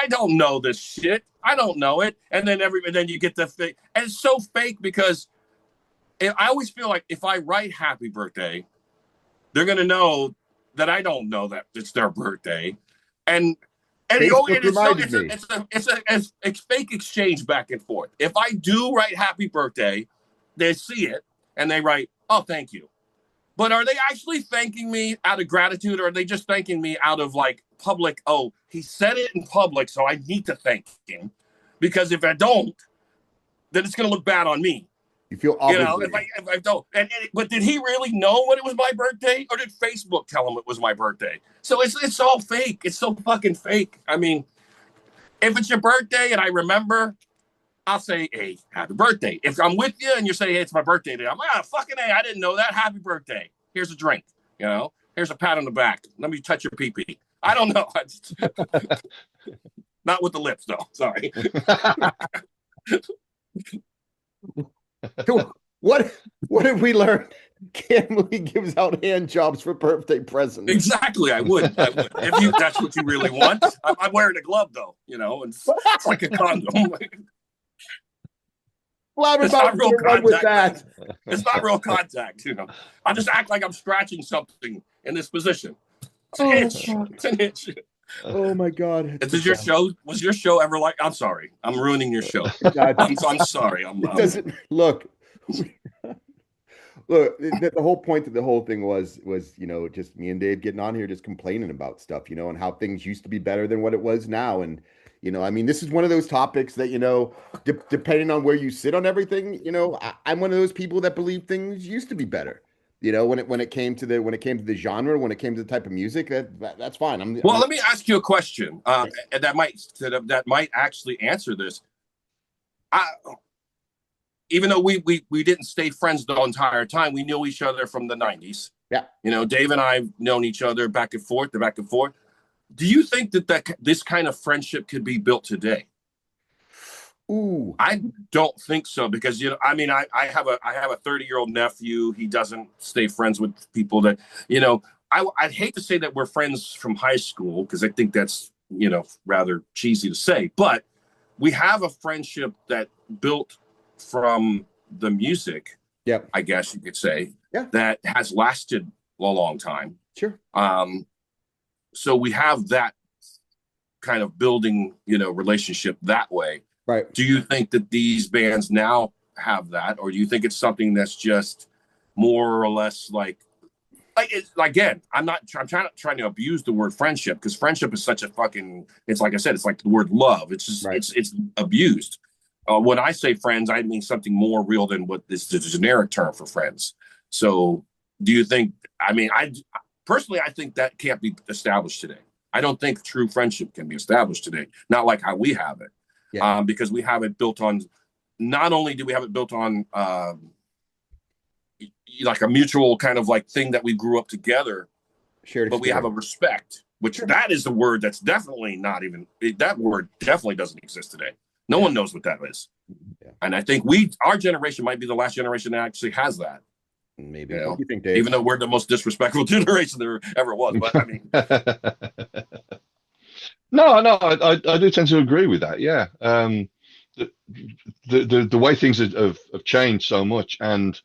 I don't know this shit. I don't know it. And then then you get the fake. And it's so fake because I always feel like if I write happy birthday, they're going to know that I don't know that it's their birthday. And it's a fake exchange back and forth. If I do write happy birthday, they see it and they write, oh, thank you. But are they actually thanking me out of gratitude, or are they just thanking me out of like public? Oh, he said it in public, so I need to thank him. Because if I don't, then it's going to look bad on me. You feel obligated. If I don't. But did he really know when it was my birthday, or did Facebook tell him it was my birthday? So it's all fake. It's so fucking fake. I mean, if it's your birthday and I remember, I'll say, hey, happy birthday. If I'm with you and you say, hey, it's my birthday today, I'm like, fucking hey, I didn't know that. Happy birthday. Here's a drink. Here's a pat on the back. Let me touch your pee-pee. I don't know. Not with the lips, though. Sorry. What have we learned? Kam Lee gives out hand jobs for birthday presents. Exactly, I would. If that's what you really want. I'm wearing a glove though, and it's like a condom. It's not real contact. With that. It's not real contact, I just act like I'm scratching something in this position. It's an itch. Oh my God! Was your show ever like? I'm sorry, I'm ruining your show. I'm sorry. Look. Look, the whole point of the whole thing was just me and Dave getting on here, just complaining about stuff, and how things used to be better than what it was now, and I mean, this is one of those topics that depending on where you sit on everything, I'm one of those people that believe things used to be better. When it came to the genre, when it came to the type of music, that's fine. Let me ask you a question that might actually answer this. Even though we didn't stay friends the entire time, we knew each other from the 90s. Yeah. Dave and I have known each other back and forth. Do you think that this kind of friendship could be built today? Ooh. I don't think so, because I have a 30-year-old nephew. He doesn't stay friends with people that I'd hate to say that we're friends from high school, because I think that's rather cheesy to say, but we have a friendship that built from the music. Yeah, I guess you could say. Yeah, that has lasted a long time. Sure. So we have that kind of building relationship that way. Right. Do you think that these bands now have that, or do you think it's something that's just more or less like again, I'm trying to abuse the word friendship, because friendship is such a fucking, it's like I said, it's like the word love. It's just right. It's abused. When I say friends, I mean something more real than what is the generic term for friends. So do you think, I personally think that can't be established today. I don't think true friendship can be established today. Not like how we have it. Yeah. Because we have it built on, not only do we have it built on like a mutual kind of like thing that we grew up together, shared, but we have a respect, which that is the word that's definitely not even, that word definitely doesn't exist today. No one knows what that is. And I think our generation might be the last generation that actually has that. Maybe. What do you think, Dave? Even though we're the most disrespectful generation there ever was. But I mean, no, I do tend to agree with that. Yeah. The way things have changed so much, and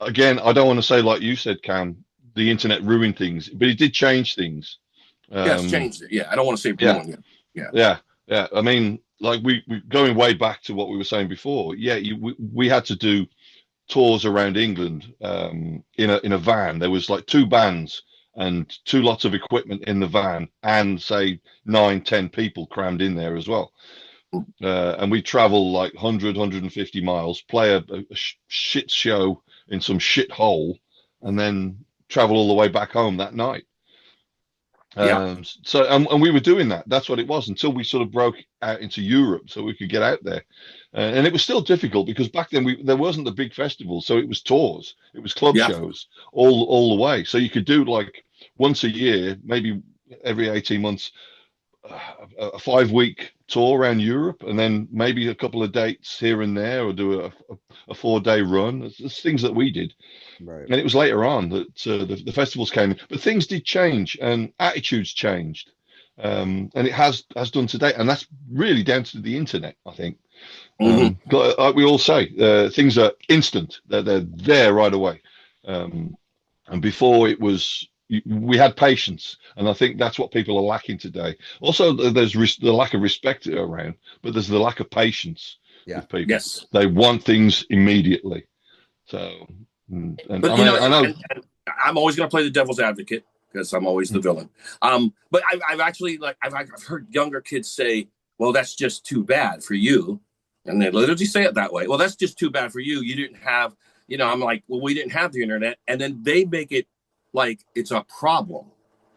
again, I don't want to say like you said, Cam, the internet ruined things, but it did change things. Yes, changed it. Yeah, I don't want to say ruined it. Yeah. I mean, like we going way back to what we were saying before. Yeah, we had to do tours around England in a van. There was like 2 bands and 2 lots of equipment in the van, and say 9-10 people crammed in there as well. And we travel like 150 miles, play a shit show in some shit hole, and then travel all the way back home that night. So and we were doing that. That's what it was until we sort of broke out into Europe, so we could get out there. And it was still difficult because back then there wasn't the big festivals, so it was tours, it was club shows all the way. So you could do like once a year, maybe every 18 months, a 5-week tour around Europe, and then maybe a couple of dates here and there, or do a 4-day run. It's things that we did. Right. And it was later on that the festivals came in, but things did change and attitudes changed, and it has done today, and that's really down to the internet, I think. Like we all say, things are instant; they're there right away. And before it was, we had patience, and I think that's what people are lacking today. Also, there's the lack of respect around, but there's the lack of patience with people. Yes, they want things immediately. So. But I know. And I'm always going to play the devil's advocate because I'm always the villain. But I've actually I've heard younger kids say, "Well, that's just too bad for you," and they literally say it that way. Well, that's just too bad for you. You didn't have, I'm like, well, we didn't have the internet, and then they make it like it's a problem.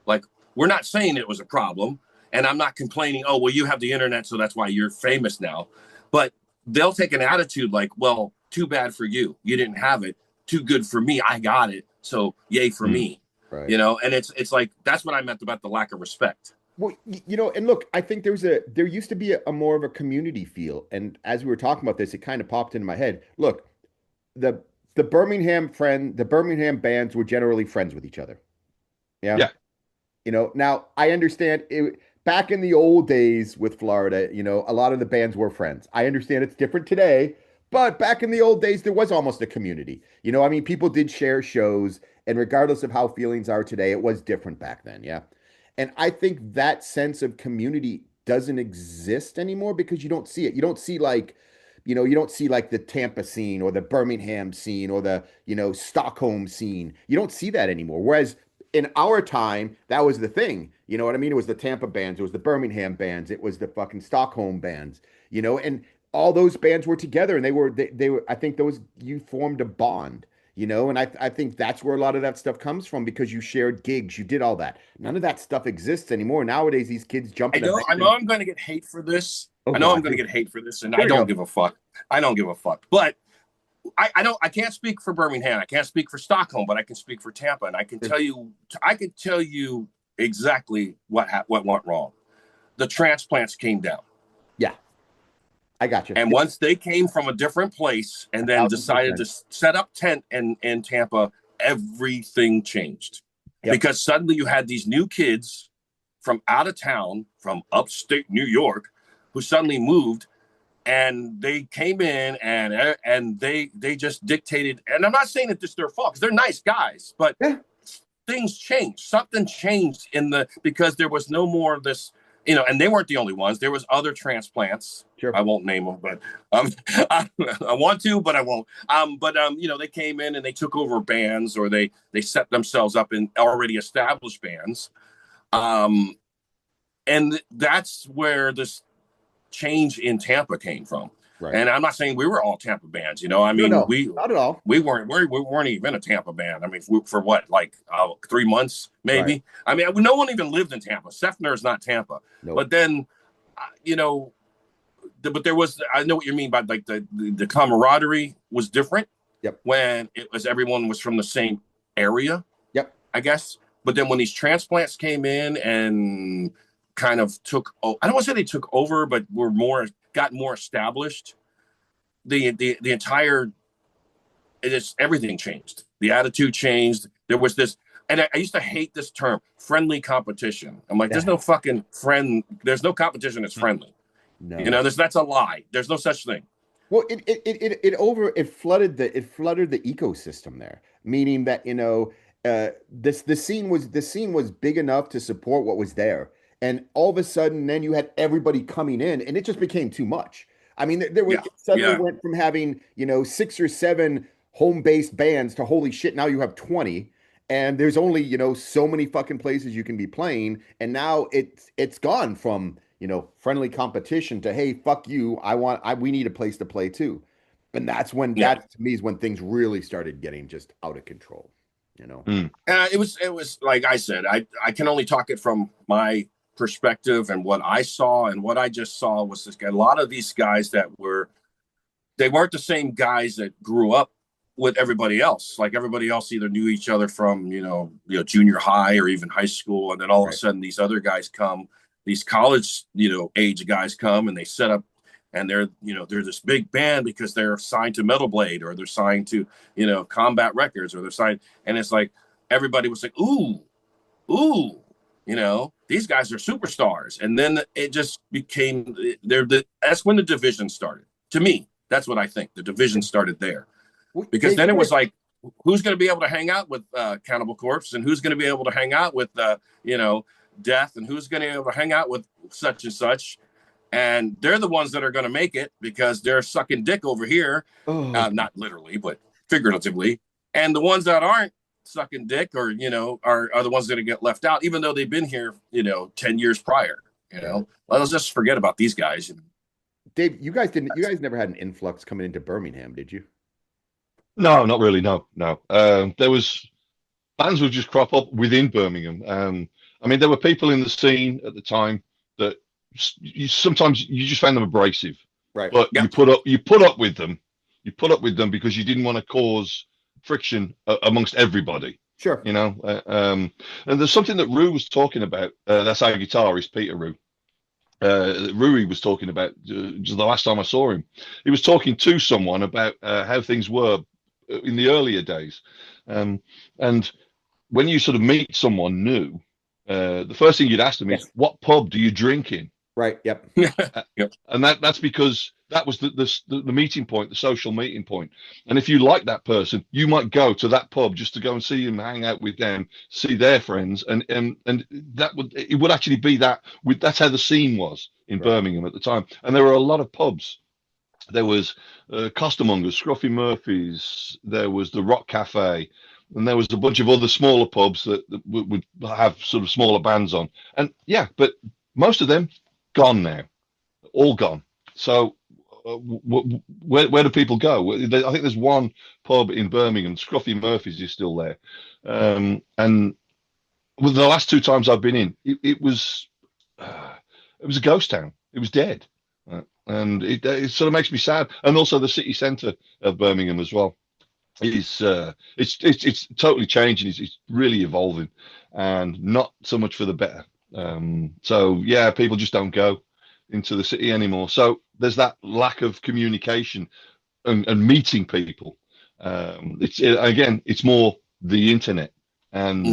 Like we're not saying it was a problem, and I'm not complaining. Oh, well, you have the internet, so that's why you're famous now. But they'll take an attitude like, well, too bad for you. You didn't have it. Too good for me. I got it. So yay for me. Right. And it's like, that's what I meant about the lack of respect. Well, and look, I think there used to be a more of a community feel. And as we were talking about this, it kind of popped into my head. Look, the Birmingham bands were generally friends with each other. Yeah. Now I understand back in the old days with Florida, a lot of the bands were friends. I understand it's different today. But back in the old days, there was almost a community. People did share shows, and regardless of how feelings are today, it was different back then. Yeah. And I think that sense of community doesn't exist anymore because you don't see it. You don't see you don't see like the Tampa scene or the Birmingham scene or the, Stockholm scene. You don't see that anymore. Whereas in our time, that was the thing. You know what I mean? It was the Tampa bands, it was the Birmingham bands, it was the fucking Stockholm bands, and all those bands were together, and they were, I think you formed a bond, and I think that's where a lot of that stuff comes from because you shared gigs, you did all that. None of that stuff exists anymore. Nowadays, these kids jump in. I know I'm going to get hate for this. And I don't give a fuck. I don't give a fuck. But I can't speak for Birmingham. I can't speak for Stockholm, but I can speak for Tampa, and I can tell you exactly what went wrong. The transplants came down. Yeah. I got you. And once they came from a different place and then decided to set up tent in Tampa, everything changed. Yep. Because suddenly you had these new kids from out of town, from upstate New York, who suddenly moved, and they came in and they just dictated. And I'm not saying that this is their fault because they're nice guys, but things changed. Something changed because there was no more of this. And they weren't the only ones. There was other transplants. Sure. I won't name them, but I want to, but I won't. They came in and they took over bands, or they set themselves up in already established bands. And that's where this change in Tampa came from. Right. And I'm not saying we were all Tampa bands, No, we not at all. We weren't even a Tampa band. I mean, for what, 3 months, maybe. Right. I mean, no one even lived in Tampa. Sefner is not Tampa. Nope. But then, but there was. I know what you mean by the camaraderie was different. Yep. When everyone was from the same area. Yep. I guess. But then when these transplants came in and kind of I don't want to say they took over, but got more established, the entire, everything changed. The attitude changed. There was this, and I used to hate this term, friendly competition. I'm like, there's no fucking friend. There's no competition that's friendly. No. You know, that's a lie. There's no such thing. Well, it flooded the ecosystem there, meaning that, you know, the scene was big enough to support what was there, and all of a sudden, then you had everybody coming in, and it just became too much. I mean, there was suddenly went from having, you know, 6 or 7 home-based bands to, holy shit, now you have 20, and there's only, you know, so many fucking places you can be playing, and now it's gone from, you know, friendly competition to, hey, fuck you, we need a place to play too. And that's when, that to me is when things really started getting just out of control, you know. It was like I said, I can only talk it from my perspective, and what I saw, and what I just saw was this guy, a lot of these guys they weren't the same guys that grew up with everybody else. Like, everybody else either knew each other from, you know, junior high or even high school, and then all of a sudden these other guys come, these college, you know, age guys come, and they set up, and they're this big band because they're signed to Metal Blade, or they're signed to, you know, Combat Records, or they're signed, and it's like everybody was like, ooh, you know, these guys are superstars. And then it just became that's when the division started. To me, that's what I think. The division started there. Because then it was like, who's going to be able to hang out with Cannibal Corpse, and who's going to be able to hang out with, you know, Death, and who's going to be able to hang out with such and such. And they're the ones that are going to make it, because they're sucking dick over here. Not literally, but figuratively. And the ones that aren't sucking dick, or, you know, are the ones that get left out, even though they've been here, you know, 10 years prior. You know, let's just forget about these guys. Dave, you guys never had an influx coming into Birmingham, did you? No, not really. No. There was bands would just crop up within Birmingham. I mean, there were people in the scene at the time that sometimes you just found them abrasive, right? But you put up with them. You put up with them because you didn't want to cause friction amongst everybody. Sure. You know, and there's something that Rue was talking about. That's our guitarist, Peter Rue. Rui was talking about just the last time I saw him. He was talking to someone about how things were in the earlier days, and when you sort of meet someone new, the first thing you'd ask them is, "What pub do you drink in?" Right. Yep. Yep. And that's because that was the meeting point, the social meeting point. And if you like that person, you might go to that pub just to go and see them, hang out with them, see their friends, and it would actually be that's how the scene was in Birmingham at the time. And there were a lot of pubs. There was Costermongers, Scruffy Murphy's, there was the Rock Cafe, and there was a bunch of other smaller pubs that would have sort of smaller bands on. And but most of them gone now, all gone. So where do people go? I think there's one pub in Birmingham, Scruffy Murphy's, is still there. And with the last 2 times I've been in, it was a ghost town. It was dead. And it sort of makes me sad. And also the city centre of Birmingham as well. It's totally changing. It's really evolving, and not so much for the better. So people just don't go into the city anymore. So there's that lack of communication and meeting people. It's more the internet, and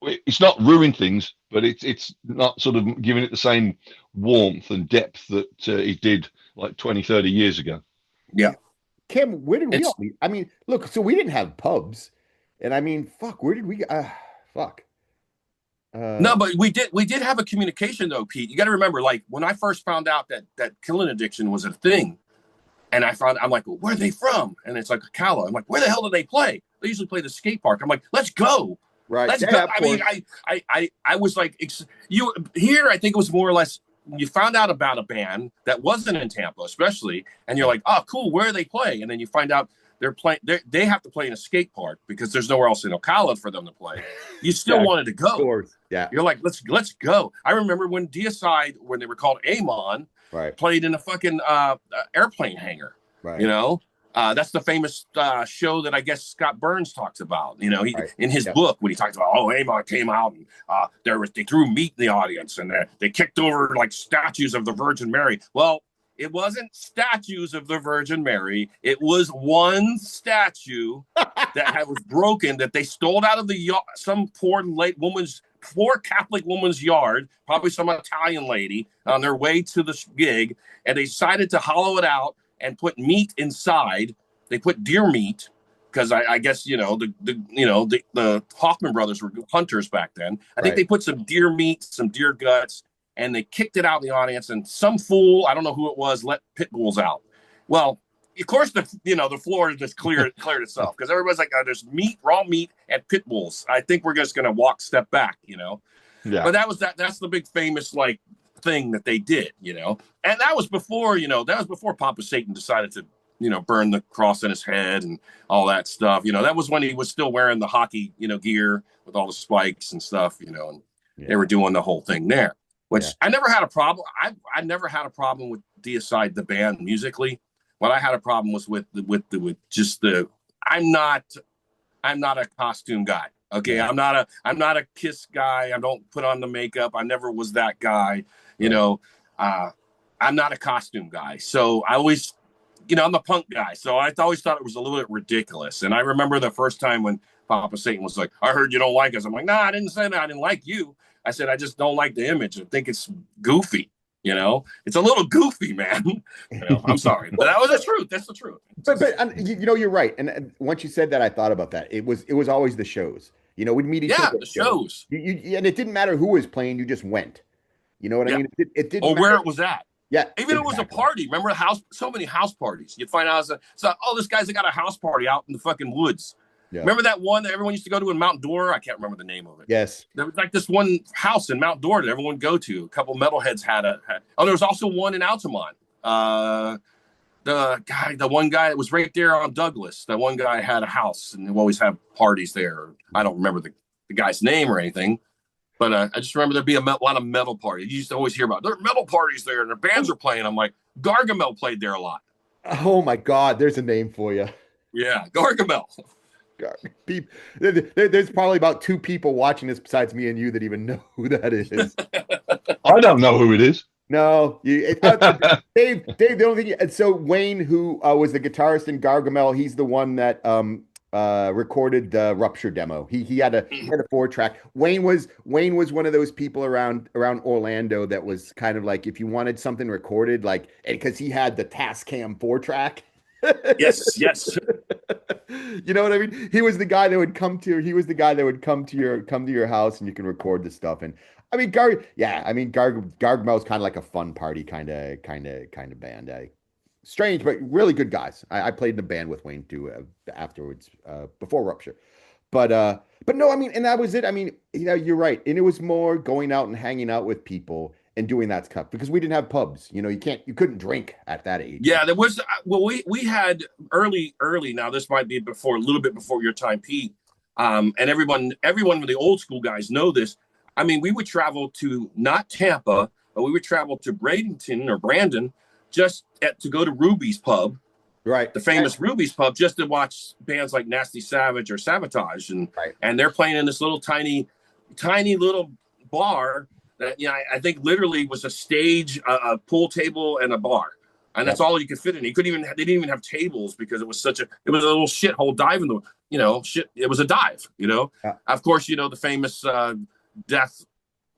it's not ruined things, but it's not sort of giving it the same warmth and depth that it did like 20, 30 years ago. Yeah. Kim, where did we all meet? I mean, look, so we didn't have pubs, and I mean, fuck, where did we fuck? No, but we did have a communication though, Pete. You got to remember, like, when I first found out that killing addiction was a thing, and I'm like, well, where are they from? And it's like Ocala. I'm like, where the hell do they play? They usually play the skate park. I'm like, let's go. Right. Let's go. I mean, I was like, here, I think it was more or less, you found out about a band that wasn't in Tampa, especially, and you're like, oh, cool, where do they play? And then you find out they're playing, they have to play in a skate park because there's nowhere else in Ocala for them to play. You still wanted to go. Of course. Yeah. You're like, let's go. I remember when Deicide, when they were called Amon, played in a fucking airplane hangar. Right. You know, that's the famous show that I guess Scott Burns talks about. You know, in his book, when he talks about, Amon came out and they threw meat in the audience, and they kicked over like statues of the Virgin Mary. Well, It wasn't statues of the Virgin Mary. It was one statue that was broken that they stole out of some poor Catholic woman's yard, probably some Italian lady on their way to the gig, and they decided to hollow it out and put meat inside. They put deer meat because I guess the Hoffman brothers were hunters back then. I think they put some deer meat, some deer guts, and they kicked it out in the audience. And some fool, I don't know who it was, let pit bulls out. Well, of course, the floor just cleared itself because everybody's like, oh, there's meat, raw meat, and pit bulls. I think we're just gonna step back, Yeah. But that's the big famous thing that they did, And that was before, Papa Satan decided to, burn the cross in his head and all that stuff. That was when he was still wearing the hockey, gear with all the spikes and stuff, and they were doing the whole thing there. Which I never had a problem. I never had a problem with Deicide, the band, musically. What I had a problem was with just the. I'm not a costume guy. Okay, I'm not a Kiss guy. I don't put on the makeup. I never was that guy. I'm not a costume guy. So I always, I'm a punk guy. So I always thought it was a little bit ridiculous. And I remember the first time when Papa Satan was like, "I heard you don't like us." I'm like, "No, I didn't say that. I didn't like you. I said, I just don't like the image. I think it's goofy, It's a little goofy, man. I'm sorry. But that was the truth. That's the truth. But you're right. And once you said that, I thought about that. It was always the shows. We'd meet each other. Yeah, the shows. And it didn't matter who was playing. You just went. You know what I mean? It didn't matter. Where it was at. Yeah. Even if it was a party. Remember so many house parties. You'd find out, this guy's got a house party out in the fucking woods. Yeah. Remember that one that everyone used to go to in Mount Dora? I can't remember the name of it. Yes. There was this one house in Mount Dora that everyone would go to. A couple metalheads had. There was also one in Altamont. The one guy that was right there on Douglas. That one guy had a house and they always have parties there. I don't remember the guy's name or anything, but I just remember there'd be a lot of metal parties. You used to always hear about there are metal parties there and their bands are playing. I'm like, Gargamel played there a lot. Oh my God, there's a name for you. Yeah, Gargamel. There's probably about 2 people watching this besides me and you that even know who that is. I don't know who it is. No, Dave. The only thing. So Wayne, who was the guitarist in Gargamel, he's the one that recorded the Rupture demo. He had a 4-track. Wayne was one of those people around Orlando that was kind of like if you wanted something recorded, because he had the Tascam 4-track. Yes. You know what I mean? He was the guy that would come to your house and you can record the stuff. And I mean, Gargamel's kind of like a fun party kind of band. Strange, but really good guys. I played in a band with Wayne too afterwards, before Rupture. But no, I mean, and that was it. I mean, you're right. And it was more going out and hanging out with people and doing that stuff because we didn't have pubs. You couldn't drink at that age. Yeah, there was. Well, we had early. Now this might be a little bit before your time, Pete. And everyone of the old school guys know this. I mean, we would travel to not Tampa, but we would travel to Bradenton or Brandon to go to Ruby's Pub, right? The famous Ruby's Pub, just to watch bands like Nasty Savage or Sabotage, and they're playing in this little tiny little bar that I think literally was a stage, a pool table, and a bar, and that's all you could fit in. They didn't even have tables because it was a little shithole dive in the shit. It was a dive, Of course, the famous Death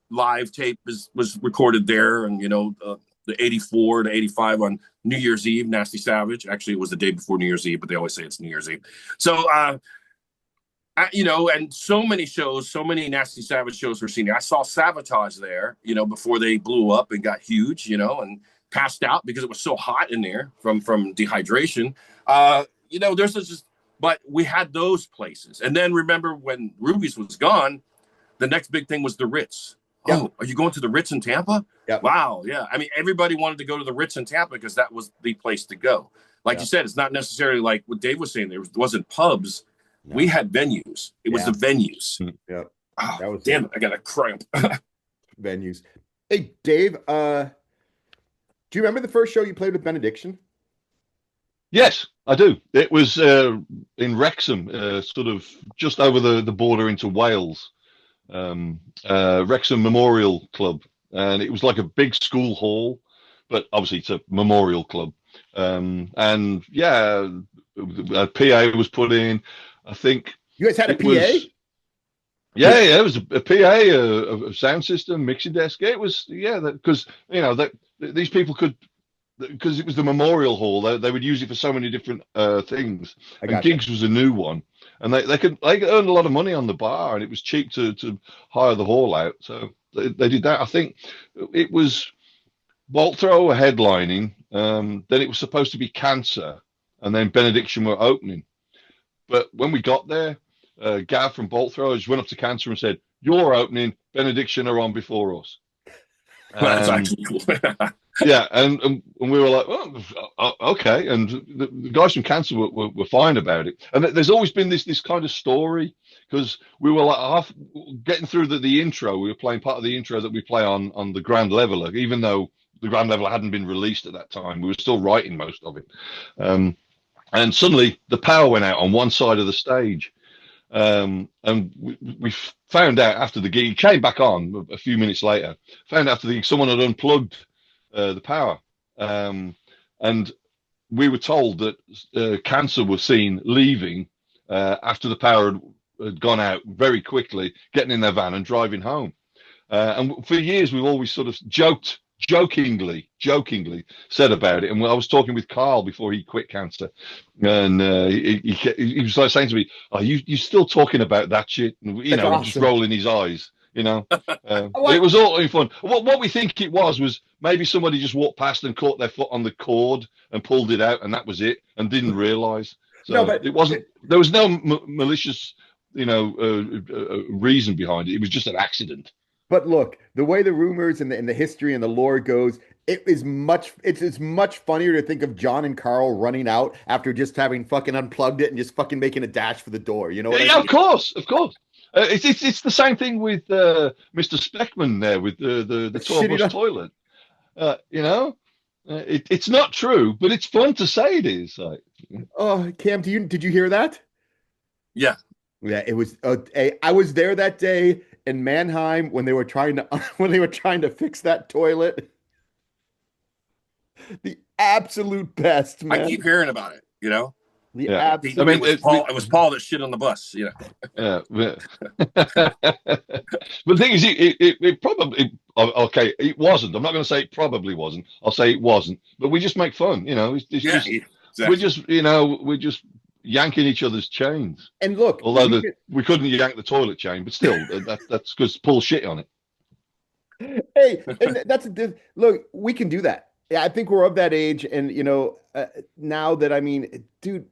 live tape was recorded there, and the 84 to 85 on New Year's Eve, Nasty Savage. Actually, it was the day before New Year's Eve, but they always say it's New Year's Eve. So, and so many shows, so many Nasty Savage shows were seen. I saw Sabotage there, before they blew up and got huge, and passed out because it was so hot in there from dehydration. There's just, but we had those places. And then remember when Ruby's was gone, the next big thing was the Ritz. Yep. Oh, are you going to the Ritz in Tampa? Yep. Wow. Yeah. I mean, everybody wanted to go to the Ritz in Tampa because that was the place to go. Like you said, it's not necessarily like what Dave was saying. There wasn't pubs. No. We had venues. It was the venues. Yeah. Oh, damn it. I got a cramp. Venues. Hey, Dave, do you remember the first show you played with Benediction? Yes, I do. It was in Wrexham, sort of just over the border into Wales. Wrexham Memorial Club, and it was like a big school hall but obviously it's a memorial club. And yeah, a PA was put in. I think You guys had a it PA? was. Yeah, it was a PA, a sound system, mixing desk. It was, yeah, because that these people could, because it was the memorial hall. They would use it for so many different things, I and gotcha. gigs was a new one, and they earned a lot of money on the bar, and it was cheap to hire the hall out. So they did that. I think it was Bolt Thrower headlining. Then it was supposed to be Cancer, and then Benediction were opening. But when we got there, Gav from Bolt Throwers went up to Cancer and said, "You're opening. Benediction are on before us." That's actually cool. Yeah, and we were like, "Oh, okay." And the guys from Cancer were fine about it. And there's always been this kind of story, because we were like getting through the intro. We were playing part of the intro that we play on the Grand Leveler, even though the Grand Leveler hadn't been released at that time. We were still writing most of it. And suddenly the power went out on one side of the stage. And we found out after the gig, came back on a few minutes later, found out after the gig, someone had unplugged the power. And we were told that Cancer was seen leaving after the power had gone out very quickly, getting in their van and driving home. And for years, we've always sort of jokingly said about it. And I was talking with Carl before he quit Cancer, and he was like saying to me, "Are you still talking about that shit?" And, That's awesome. just rolling his eyes. It was all fun. What we think it was maybe somebody just walked past and caught their foot on the cord and pulled it out, and that was it, and didn't realize. So No, but it wasn't. There was no malicious, reason behind it. It was just an accident. But look, the way the rumors and the history and the lore goes, it's much funnier to think of John and Carl running out after just having fucking unplugged it and just fucking making a dash for the door. You know what I Yeah, mean? of course. It's the same thing with Mr. Speckman there with the tour Shitty bus toilet. It's not true, but it's fun to say it is. Like, Oh, Cam, did you hear that? Yeah. Yeah, it was. I was there that day in Mannheim when they were trying to fix that toilet. The absolute best, man. I keep hearing about it, The Yeah. absolute. I mean, it was Paul that shit on the bus, yeah. But the thing is, it probably okay. It wasn't. I'm not going to say it probably wasn't. I'll say it wasn't. But we just make fun, It's Yeah, just exactly. we're just yanking each other's chains. And look, Although we couldn't yank the toilet chain, but still, that's because pull shit on it. hey, and look, we can do that. Yeah, I think we're of that age, and now that dude,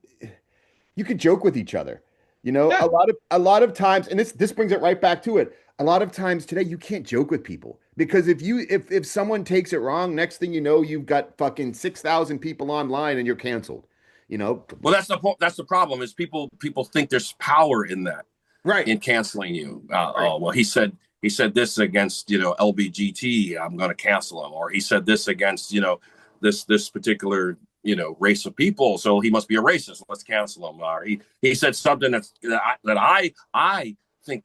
you could joke with each other. Yeah. A lot of times, and this brings it right back to it. A lot of times today, you can't joke with people because if someone takes it wrong, next thing you know, you've got fucking 6,000 people online and you're canceled. Well, that's the problem is people think there's power in that, Right. in canceling you. Right. Oh, well, he said this against LBGT, I'm going to cancel him, or he said this against this particular race of people, so he must be a racist, let's cancel him. Or he said something that I think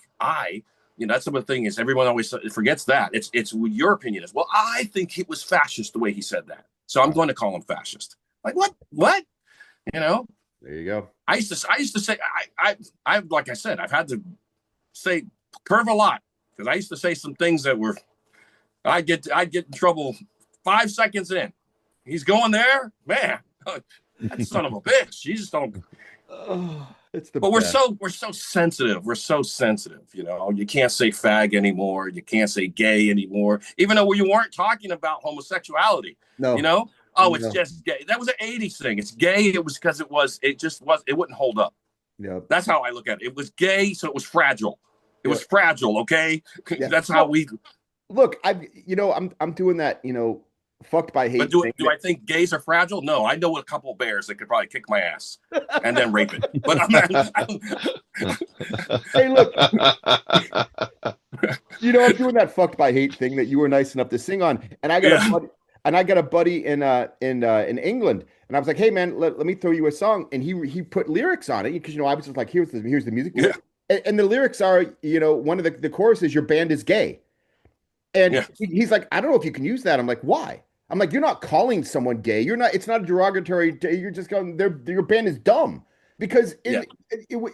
that's the thing is everyone always forgets that it's what your opinion is. Well, I think it was fascist the way he said that, so I'm going to call him fascist. Like what? There you go. I used to say I like I said, I've had to say curve a lot because I used to say some things that were I'd get in trouble 5 seconds in. He's going there, man. That son of a bitch. You just don't. It's the. But best. we're so sensitive. We're so sensitive. You can't say fag anymore. You can't say gay anymore, even though you weren't talking about homosexuality. No. Oh, it's just gay. That was an 80s thing. It's gay. It was because it wouldn't hold up. Yeah. That's how I look at it. It was gay, so it was fragile. It was fragile, okay? Yeah. That's how we look. I'm doing that, fucked by hate. But do I think gays are fragile? No, I know a couple bears that could probably kick my ass and then rape it. But hey, look. I'm doing that fucked by hate thing that you were nice enough to sing on, and I got a buddy in England, and I was like, "Hey man, let me throw you a song," and he put lyrics on it because I was just like, "Here's the music," and the lyrics are, one of the chorus is, "Your band is gay," and he's like, "I don't know if you can use that." I'm like, "Why?" I'm like, you're not calling someone gay. You're not. It's not a derogatory. You're just going. Your band is dumb because it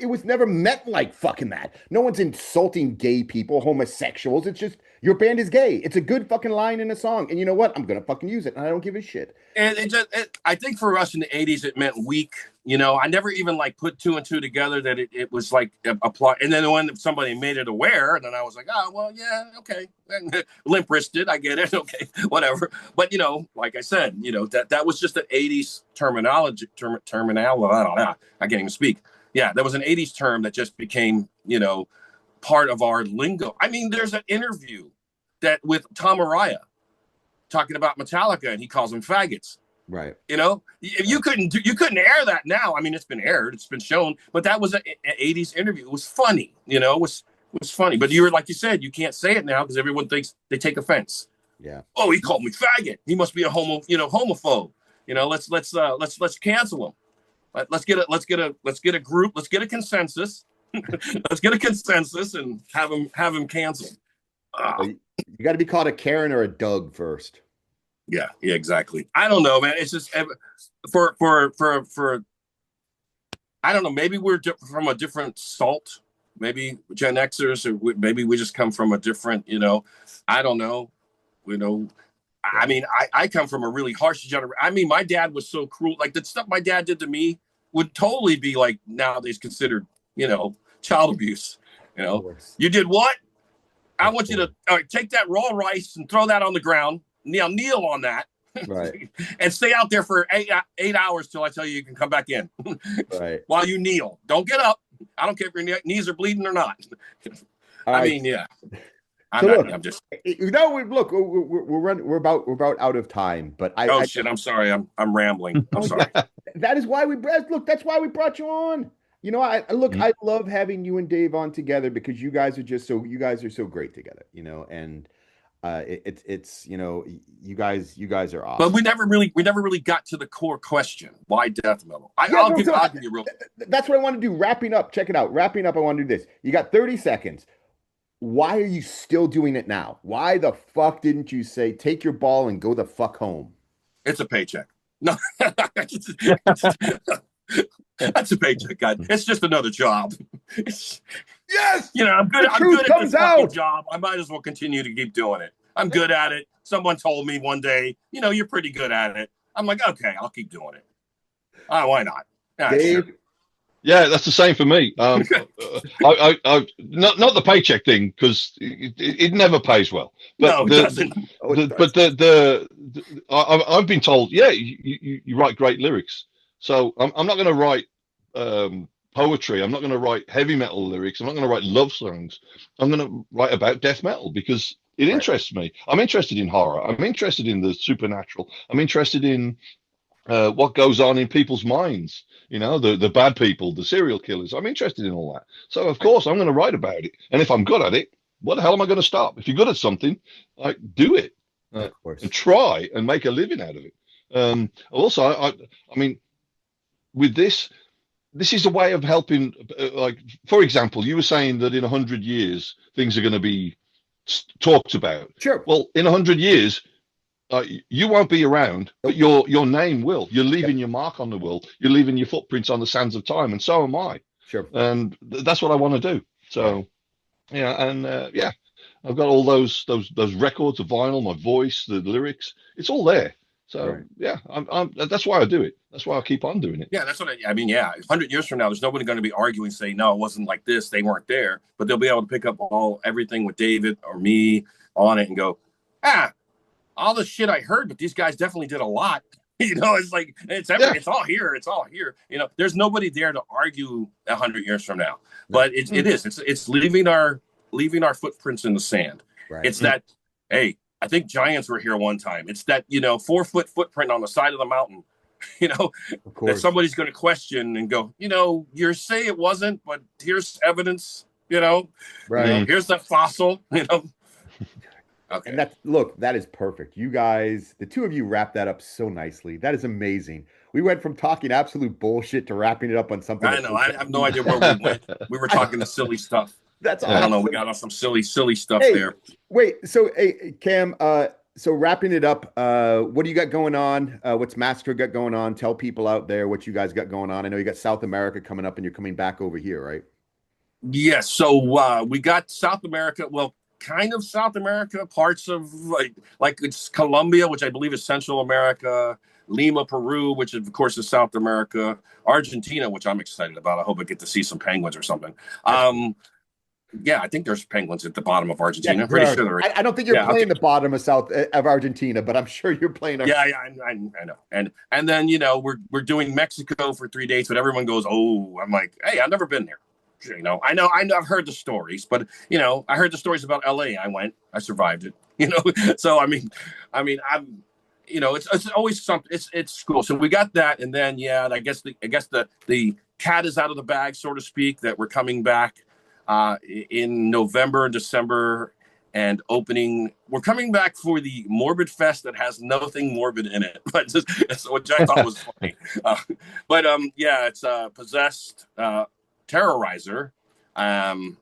was never meant like fucking that. No one's insulting gay people, homosexuals. It's just your band is gay. It's a good fucking line in a song, and you know what? I'm gonna fucking use it, and I don't give a shit. And I think for us in the 80s, it meant weak. I never even like put two and two together that it was like a plot. And then when somebody made it aware, and then I was like, oh, well, yeah, okay. Limp wristed, I get it. Okay, whatever. But, like I said, that was just an 80s terminology. I don't know. I can't even speak. Yeah, that was an 80s term that just became, part of our lingo. I mean, there's an interview that with Tom Araya talking about Metallica, and he calls them faggots. Right. You couldn't air that now. I mean, it's been aired, it's been shown, but that was an 80s interview. It was funny, it was funny. But like you said, you can't say it now because everyone thinks they take offense. Yeah. Oh, he called me faggot. He must be a homophobe. Let's cancel him. Let's get a group. Let's get a consensus. Let's get a consensus and have him canceled. You got to be called a Karen or a Doug first. Yeah, exactly. I don't know, man. It's just for I don't know. Maybe we're from a different salt. Maybe Gen Xers, or maybe we just come from a different. I don't know. I mean, I come from a really harsh generation. I mean, my dad was so cruel. Like the stuff my dad did to me would totally be like nowadays considered, child abuse. You did what? I want you to take that raw rice and throw that on the ground. Kneel on that, right, and stay out there for 8 hours till I tell you can come back in. Right. While you kneel, don't get up. I don't care if your knees are bleeding or not. I mean, yeah. I'm just. Look, we're about out of time. But shit! I'm sorry. I'm rambling. I'm sorry. That is why that's why we brought you on. I love having you and Dave on together because you guys are so great together. And. It's you guys are awesome. But we never really got to the core question. Why death metal? I'll give you real. That's what I want to do. Wrapping up. Check it out. Wrapping up. I want to do this. You got 30 seconds. Why are you still doing it now? Why the fuck didn't you say take your ball and go the fuck home? It's a paycheck. No. That's a paycheck, God. It's just another job. Yes, I'm good at this fucking job. I might as well continue to keep doing it. I'm good at it. Someone told me one day, you're pretty good at it. I'm like, okay, I'll keep doing it. Why not? Dave? Sure. Yeah, that's the same for me. I not the paycheck thing because it never pays well. But no, it doesn't. I've been told, yeah, you write great lyrics. So I'm not going to write poetry. I'm not going to write heavy metal lyrics. I'm not going to write love songs. I'm going to write about death metal because it interests me. I'm interested in horror. I'm interested in the supernatural. I'm interested in what goes on in people's minds. The bad people, the serial killers. I'm interested in all that. So of course I'm going to write about it. And if I'm good at it, what the hell am I going to stop? If you're good at something, do it and try and make a living out of it. Also, I mean. With this is a way of helping. For example, you were saying that in 100 years things are going to be talked about. Sure. Well, in 100 years, you won't be around, but your name will. You're leaving your mark on the world. You're leaving your footprints on the sands of time, and so am I. Sure. And that's what I want to do. So, I've got all those records of vinyl, my voice, the lyrics. It's all there. So I'm that's why I do it. That's why I keep on doing it. Yeah, that's what I mean. Yeah, 100 years from now, there's nobody going to be arguing, saying no, it wasn't like this. They weren't there, but they'll be able to pick up everything with David or me on it and go, all the shit I heard, but these guys definitely did a lot. It's like it's all here. It's all here. There's nobody there to argue 100 years from now. But it's leaving our footprints in the sand. Right. It's that, hey. I think giants were here one time. It's that, 4-foot footprint on the side of the mountain, that somebody's going to question and go, you say it wasn't, but here's evidence, right. Here's the fossil, Okay. And that is perfect. You guys, the two of you wrapped that up so nicely. That is amazing. We went from talking absolute bullshit to wrapping it up on something. I know. I have no idea where we went. We were talking the silly stuff. That's awesome. I don't know. We got off some silly stuff there. Wait, so hey, Cam, So wrapping it up, what do you got going on? What's Master got going on? Tell people out there what you guys got going on. I know you got South America coming up and you're coming back over here, right? Yes. So we got South America. Well, kind of South America, parts of like it's Colombia, which I believe is Central America, Lima, Peru, which of course is South America, Argentina, which I'm excited about. I hope I get to see some penguins or something. Yeah, I think there's penguins at the bottom of Argentina. Yeah, I'm pretty sure there is. I don't think you're Yeah, playing okay. the bottom of South of Argentina, but I'm sure you're playing. Yeah, I know. And then we're doing Mexico for 3 days, but everyone goes, oh, I'm like, hey, I've never been there. I know, I've heard the stories, but I heard the stories about LA. I survived it. So I'm, it's always something. It's cool. So we got that, and then I guess the cat is out of the bag, so to speak, that we're coming back in November and December and opening. We're coming back for the Morbid Fest that has nothing morbid in it, but which I thought was funny. It's Possessed, Terrorizer, and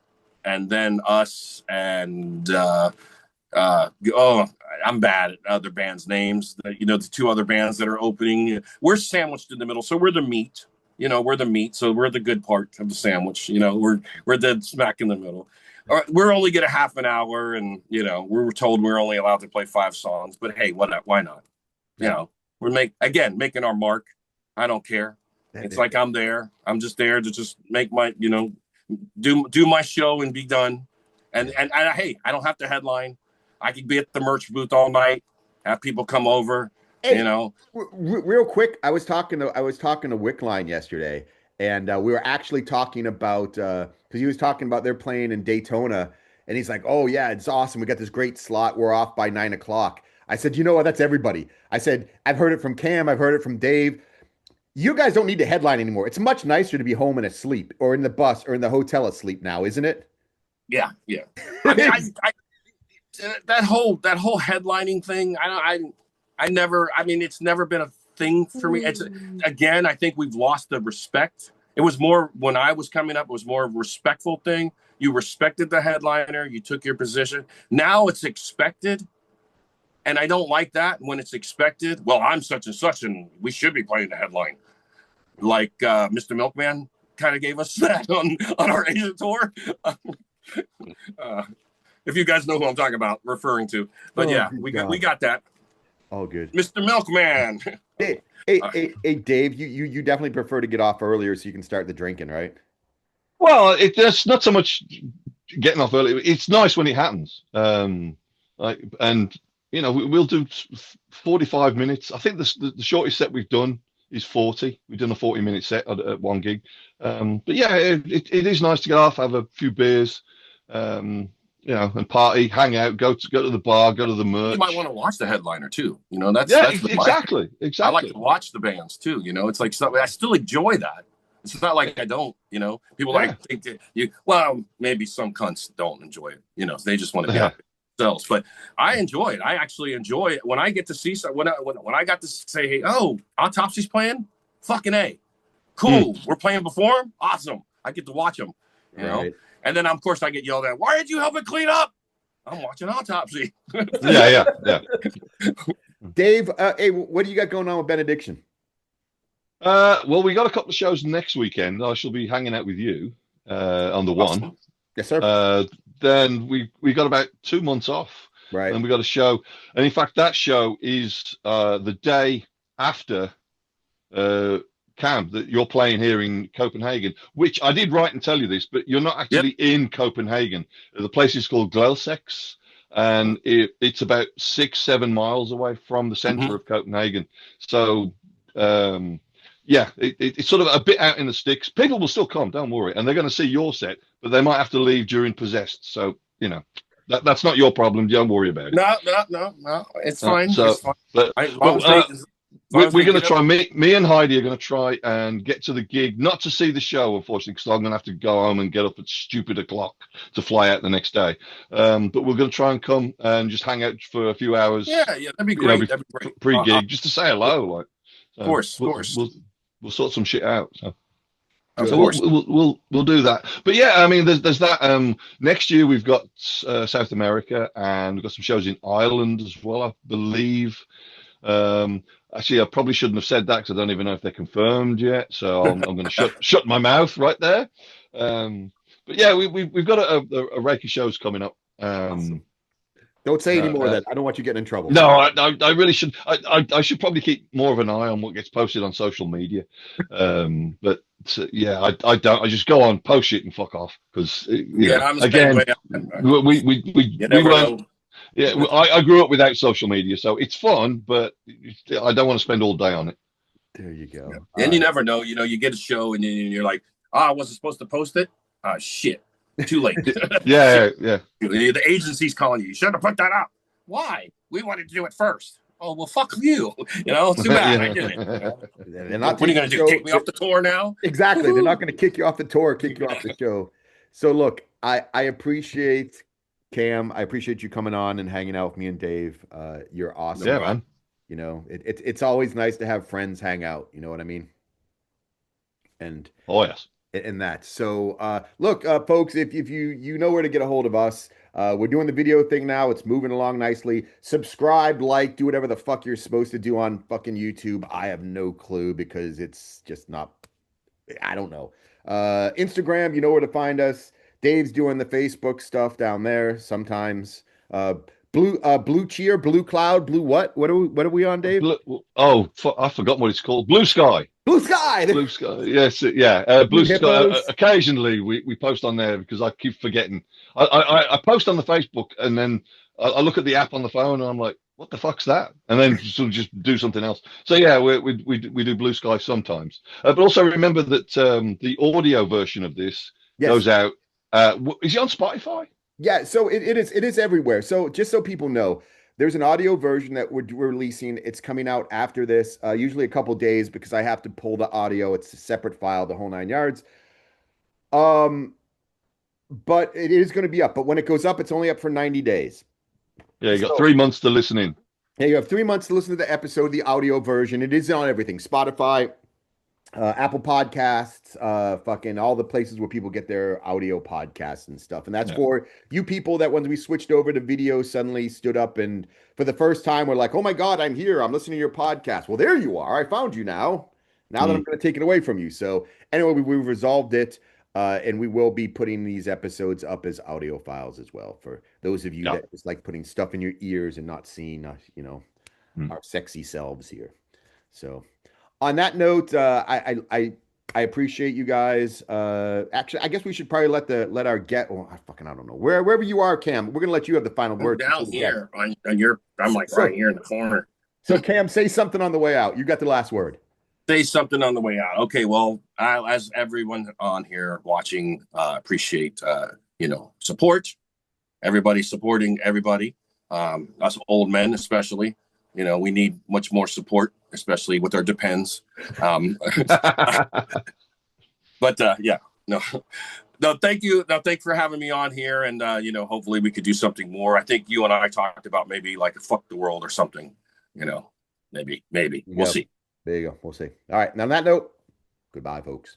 then us and I'm bad at other bands' names. The two other bands that are opening. We're sandwiched in the middle, so we're the meat. We're the meat, so we're the good part of the sandwich. We're dead smack in the middle. We're only get a half an hour, and we were told we're only allowed to play 5 songs. But hey, why not? We're making our mark. I don't care. It's like I'm there. I'm just there to just make my do my show and be done. And hey, I don't have to headline. I could be at the merch booth all night, have people come over. Hey, real quick, I was talking to Wickline yesterday, and we were actually talking about because he was talking about they're playing in Daytona, and he's like, "Oh yeah, it's awesome. We got this great slot. We're off by 9 o'clock." I said, "You know what? That's everybody." I said, "I've heard it from Cam. I've heard it from Dave. You guys don't need to headline anymore. It's much nicer to be home and asleep, or in the bus, or in the hotel asleep now, isn't it?" Yeah. I mean, that whole headlining thing. It's never been a thing for me. I think we've lost the respect. It was more when I was coming up, it was more of a respectful thing. You respected the headliner, you took your position. Now it's expected. And I don't like that when it's expected. Well, I'm such and such, and we should be playing the headline. Like Mr. Milkman kind of gave us that on our Asia tour. If you guys know who I'm talking about, referring to. But we got that. Oh, good. Mr. Milkman. Hey, Dave, you definitely prefer to get off earlier so you can start the drinking, right? Well, it's not so much getting off early. It's nice when it happens. We'll do 45 minutes. I think the shortest set we've done is 40. We've done a 40-minute set at one gig. But yeah, it is nice to get off, have a few beers, and party, hang out, go to the bar, go to the merch. You might want to watch the headliner too. That's exactly. I like to watch the bands too. It's like something I still enjoy that. It's not like I don't. People like think that maybe some cunts don't enjoy it. They just want to get themselves. But I enjoy it. I actually enjoy it when I get to see when I got to say, hey, Autopsy's playing, fucking A, cool. We're playing before them, awesome. I get to watch them. You know. And then, of course, I get yelled at. Why did you help it clean up? I'm watching Autopsy. Yeah. Dave, hey, what do you got going on with Benediction? Well, we got a couple of shows next weekend. I shall be hanging out with you on the awesome. one. Yes, sir. Then we got about 2 months off. Right. And we got a show. And in fact, that show is the day after Cam, that you're playing here in Copenhagen, which I did write and tell you this, but you're not actually in Copenhagen. The place is called Glelsex, and it's about 6-7 miles away from the center of Copenhagen. So, it's sort of a bit out in the sticks. People will still come, don't worry, and they're going to see your set, but they might have to leave during Possessed. So, that's not your problem. Don't worry about it. No. It's fine. It's fine. We're going to try. Me and Heidi are going to try and get to the gig, not to see the show, unfortunately, because I'm going to have to go home and get up at stupid o'clock to fly out the next day. But we're going to try and come and just hang out for a few hours. Yeah, that'd be great. That'd be great. Pre-gig, just to say hello. Of course. We'll sort some shit out. So. Of So course. we'll do that. But yeah, I mean, there's that. Next year we've got South America, and we've got some shows in Ireland as well, I believe. Actually, I probably shouldn't have said that because I don't even know if they're confirmed yet. So I'm going to shut my mouth right there. But yeah, we've got a rake of shows coming up. Awesome. Don't say any more of that. I don't want you getting in trouble. No, I really should. I should probably keep more of an eye on what gets posted on social media. But yeah, I don't. I just go on, post it, and fuck off. Because I'm the same again, way. we You never won't. know. Yeah, I grew up without social media, so it's fun, but I don't want to spend all day on it. There you go. Yeah. And you never know. You get a show and you're like, I wasn't supposed to post it. Shit. Too late. Yeah. The agency's calling you. You shouldn't have put that up. Why? We wanted to do it first. Oh, well, fuck you. Too bad. I did it. They're not what are you going to do? Kick me off the tour now? Exactly. They're not going to kick you off the tour, kick you off the show. So look, I appreciate Cam. I appreciate you coming on and hanging out with me and Dave. You're awesome. Yeah, man. It's always nice to have friends hang out. You know what I mean? And oh yes. And that. So look, folks, if you know where to get a hold of us, we're doing the video thing now. It's moving along nicely. Subscribe, like, do whatever the fuck you're supposed to do on fucking YouTube. I have no clue because it's just not, I don't know. Instagram, you know where to find us. Dave's doing the Facebook stuff down there sometimes. Blue Cheer, Blue Cloud, Blue what? What are we on, Dave? I forgot what it's called. Blue Sky. Blue Sky. Blue Sky. Yes, yeah. Blue Sky. Occasionally we post on there because I keep forgetting. I post on the Facebook and then I look at the app on the phone and I'm like, what the fuck's that? And then sort of just do something else. So yeah, we do Blue Sky sometimes. But also remember that the audio version of this goes out. Is it on Spotify? Yeah, so it is everywhere. So just so people know, there's an audio version that we're releasing. It's coming out after this, usually a couple days because I have to pull the audio. It's a separate file, the whole 9 yards. But it is going to be up. But when it goes up, it's only up for 90 days. Yeah, you got 3 months to listen in. Yeah, you have 3 months to listen to the episode, the audio version. It is on everything. Spotify, Apple Podcasts, fucking all the places where people get their audio podcasts and stuff. And that's for you people that when we switched over to video suddenly stood up and for the first time we're like, oh my God, I'm here. I'm listening to your podcast. Well, there you are. I found you now that I'm going to take it away from you. So anyway, we resolved it. And we will be putting these episodes up as audio files as well for those of you that just like putting stuff in your ears and not seeing, our sexy selves here. So on that note, I appreciate you guys. Actually, I guess we should probably let our get. Oh, I don't know wherever you are, Cam. We're gonna let you have the final word. Down here on your, I'm like right here in the corner. So Cam, say something on the way out. You got the last word. Say something on the way out. Okay, well, as everyone on here watching, appreciate support. Everybody supporting everybody. Us old men especially. We need much more support, especially with our depends. But no, thank you. No, thanks for having me on here, and hopefully we could do something more. I think you and I talked about maybe like a fuck the world or something. Maybe we'll see. There you go. We'll see. All right. Now on that note, goodbye, folks.